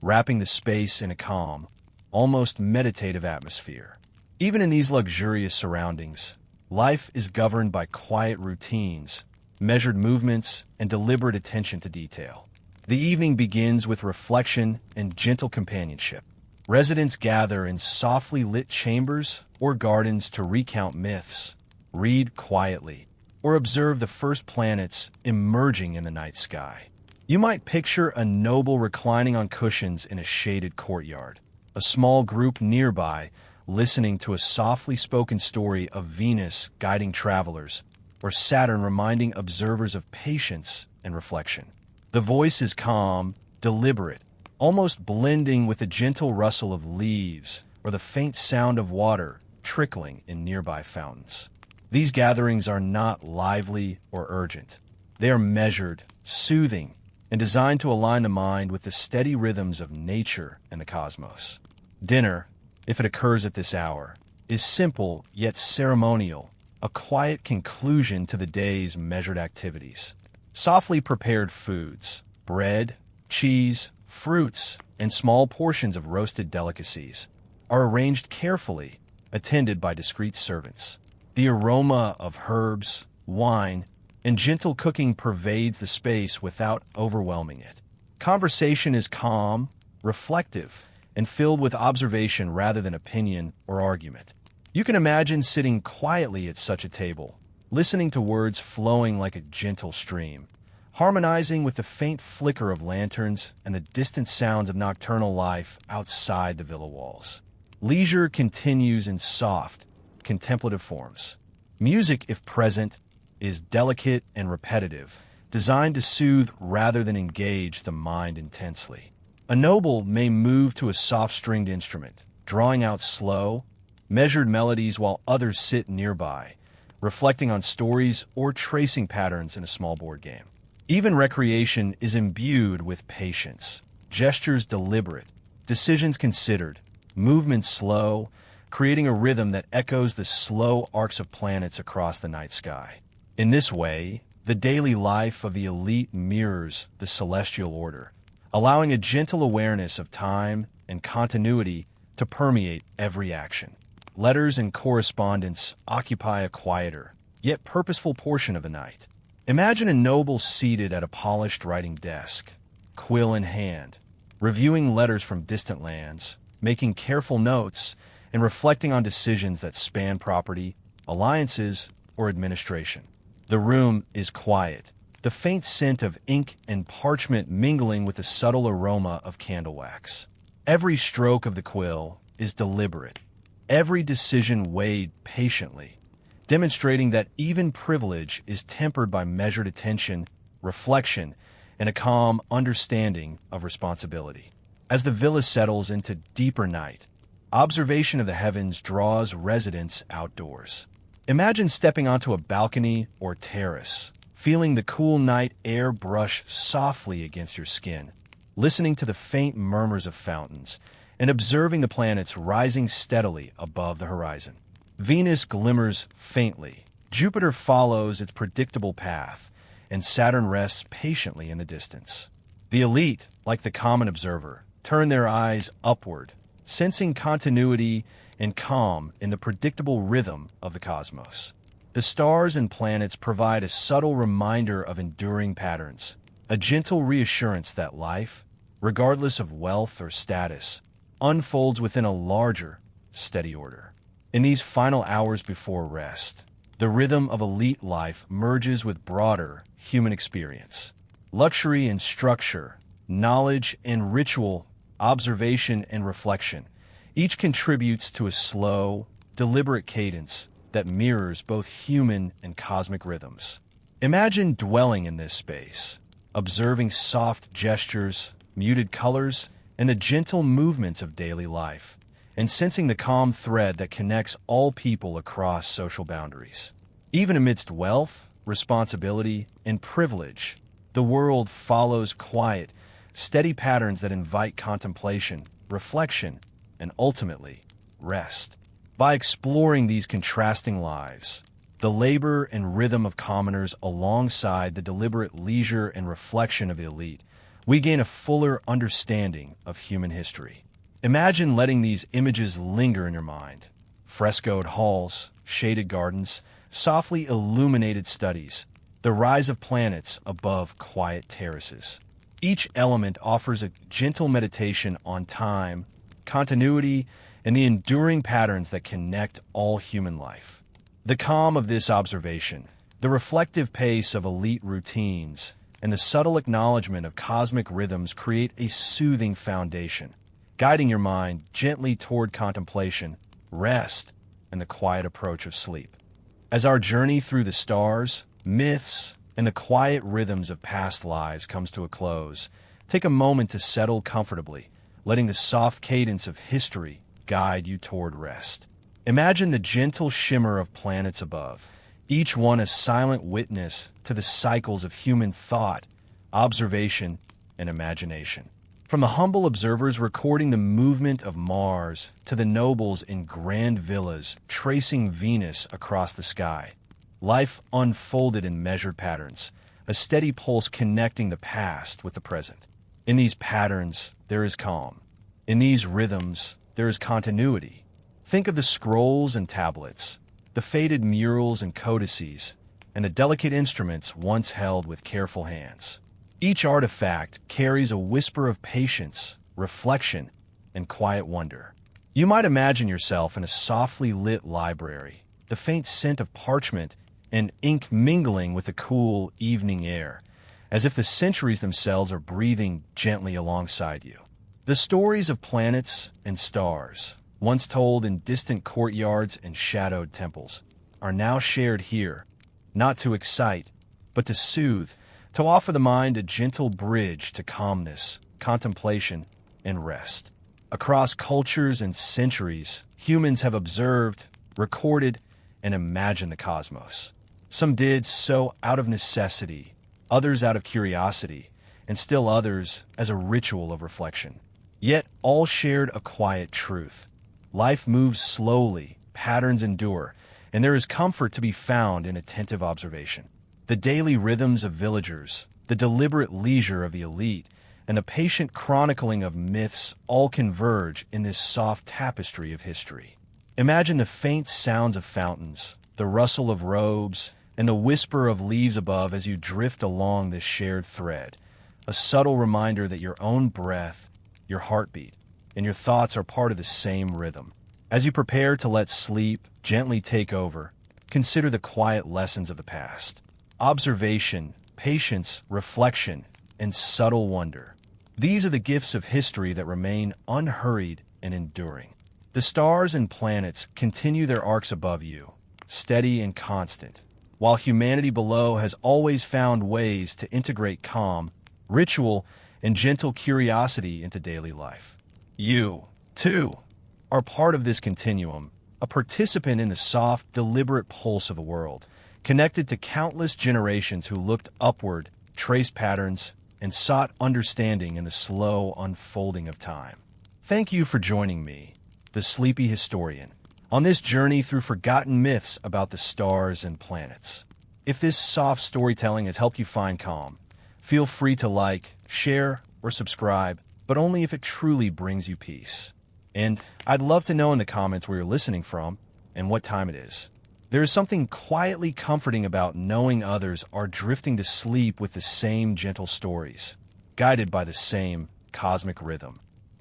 wrapping the space in a calm, almost meditative atmosphere. Even in these luxurious surroundings, life is governed by quiet routines, measured movements, and deliberate attention to detail. The evening begins with reflection and gentle companionship. Residents gather in softly lit chambers or gardens to recount myths, read quietly, or observe the first planets emerging in the night sky. You might picture a noble reclining on cushions in a shaded courtyard, a small group nearby listening to a softly spoken story of Venus guiding travelers, or Saturn reminding observers of patience and reflection. The voice is calm, deliberate, almost blending with the gentle rustle of leaves or the faint sound of water trickling in nearby fountains. These gatherings are not lively or urgent. They are measured, soothing, and designed to align the mind with the steady rhythms of nature and the cosmos. Dinner, if it occurs at this hour, is simple yet ceremonial, a quiet conclusion to the day's measured activities. Softly prepared foods, bread, cheese, fruits, and small portions of roasted delicacies, are arranged carefully, attended by discreet servants. The aroma of herbs, wine, and gentle cooking pervades the space without overwhelming it. Conversation is calm, reflective, and filled with observation rather than opinion or argument. You can imagine sitting quietly at such a table, listening to words flowing like a gentle stream, harmonizing with the faint flicker of lanterns and the distant sounds of nocturnal life outside the villa walls. Leisure continues in soft, contemplative forms. Music, if present, is delicate and repetitive, designed to soothe rather than engage the mind intensely. A noble may move to a soft-stringed instrument, drawing out slow, measured melodies while others sit nearby, reflecting on stories or tracing patterns in a small board game. Even recreation is imbued with patience, gestures deliberate, decisions considered, movements slow, creating a rhythm that echoes the slow arcs of planets across the night sky. In this way, the daily life of the elite mirrors the celestial order, allowing a gentle awareness of time and continuity to permeate every action. Letters and correspondence occupy a quieter, yet purposeful portion of the night. Imagine a noble seated at a polished writing desk, quill in hand, reviewing letters from distant lands, making careful notes, and reflecting on decisions that span property, alliances, or administration. The room is quiet, the faint scent of ink and parchment mingling with the subtle aroma of candle wax. Every stroke of the quill is deliberate, every decision weighed patiently, demonstrating that even privilege is tempered by measured attention, reflection, and a calm understanding of responsibility. As the villa settles into deeper night, observation of the heavens draws residents outdoors. Imagine stepping onto a balcony or terrace, feeling the cool night air brush softly against your skin, listening to the faint murmurs of fountains, and observing the planets rising steadily above the horizon. Venus glimmers faintly, Jupiter follows its predictable path, and Saturn rests patiently in the distance. The elite, like the common observer, turn their eyes upward, sensing continuity and calm in the predictable rhythm of the cosmos. The stars and planets provide a subtle reminder of enduring patterns, a gentle reassurance that life, regardless of wealth or status, unfolds within a larger, steady order. In these final hours before rest, the rhythm of elite life merges with broader human experience. Luxury and structure, knowledge and ritual, observation and reflection, each contributes to a slow, deliberate cadence that mirrors both human and cosmic rhythms. Imagine dwelling in this space, observing soft gestures, muted colors, and the gentle movements of daily life, and sensing the calm thread that connects all people across social boundaries. Even amidst wealth, responsibility, and privilege, the world follows quiet, steady patterns that invite contemplation, reflection, and ultimately, rest. By exploring these contrasting lives, the labor and rhythm of commoners alongside the deliberate leisure and reflection of the elite, we gain a fuller understanding of human history. Imagine letting these images linger in your mind. Frescoed halls, shaded gardens, softly illuminated studies, the rise of planets above quiet terraces. Each element offers a gentle meditation on time, continuity, and the enduring patterns that connect all human life. The calm of this observation, the reflective pace of elite routines, and the subtle acknowledgement of cosmic rhythms create a soothing foundation, guiding your mind gently toward contemplation, rest, and the quiet approach of sleep. As our journey through the stars, myths, and the quiet rhythms of past lives comes to a close, take a moment to settle comfortably, letting the soft cadence of history guide you toward rest. Imagine the gentle shimmer of planets above, each one a silent witness to the cycles of human thought, observation, and imagination. From the humble observers recording the movement of Mars to the nobles in grand villas tracing Venus across the sky, life unfolded in measured patterns, a steady pulse connecting the past with the present. In these patterns, there is calm. In these rhythms, there is continuity. Think of the scrolls and tablets, the faded murals and codices, and the delicate instruments once held with careful hands. Each artifact carries a whisper of patience, reflection, and quiet wonder. You might imagine yourself in a softly lit library, the faint scent of parchment and ink mingling with the cool evening air, as if the centuries themselves are breathing gently alongside you. The stories of planets and stars, once told in distant courtyards and shadowed temples, are now shared here, not to excite, but to soothe, to offer the mind a gentle bridge to calmness, contemplation, and rest. Across cultures and centuries, humans have observed, recorded, and imagined the cosmos. Some did so out of necessity, others out of curiosity, and still others as a ritual of reflection. Yet all shared a quiet truth. Life moves slowly, patterns endure, and there is comfort to be found in attentive observation. The daily rhythms of villagers, the deliberate leisure of the elite, and the patient chronicling of myths all converge in this soft tapestry of history. Imagine the faint sounds of fountains, the rustle of robes, and the whisper of leaves above as you drift along this shared thread, a subtle reminder that your own breath, your heartbeat, and your thoughts are part of the same rhythm. As you prepare to let sleep gently take over, consider the quiet lessons of the past. Observation, patience, reflection, and subtle wonder. These are the gifts of history that remain unhurried and enduring. The stars and planets continue their arcs above you, steady and constant, while humanity below has always found ways to integrate calm, ritual, and gentle curiosity into daily life. You, too, are part of this continuum, a participant in the soft, deliberate pulse of the world, connected to countless generations who looked upward, traced patterns, and sought understanding in the slow unfolding of time. Thank you for joining me, the Sleepy Historian, on this journey through forgotten myths about the stars and planets. If this soft storytelling has helped you find calm, feel free to like, share, or subscribe, but only if it truly brings you peace. And I'd love to know in the comments where you're listening from and what time it is. There is something quietly comforting about knowing others are drifting to sleep with the same gentle stories, guided by the same cosmic rhythm.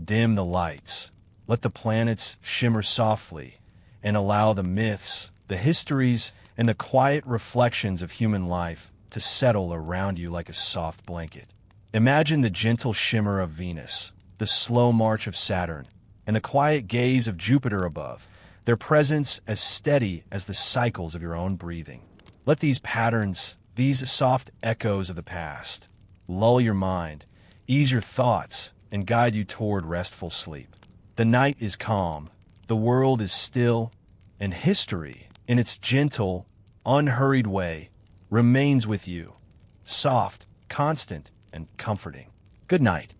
Dim the lights, let the planets shimmer softly, and allow the myths, the histories, and the quiet reflections of human life to settle around you like a soft blanket. Imagine the gentle shimmer of Venus, the slow march of Saturn, and the quiet gaze of Jupiter above, their presence as steady as the cycles of your own breathing. Let these patterns, these soft echoes of the past, lull your mind, ease your thoughts, and guide you toward restful sleep. The night is calm, the world is still, and history, in its gentle, unhurried way, remains with you, soft, constant, and comforting. Good night.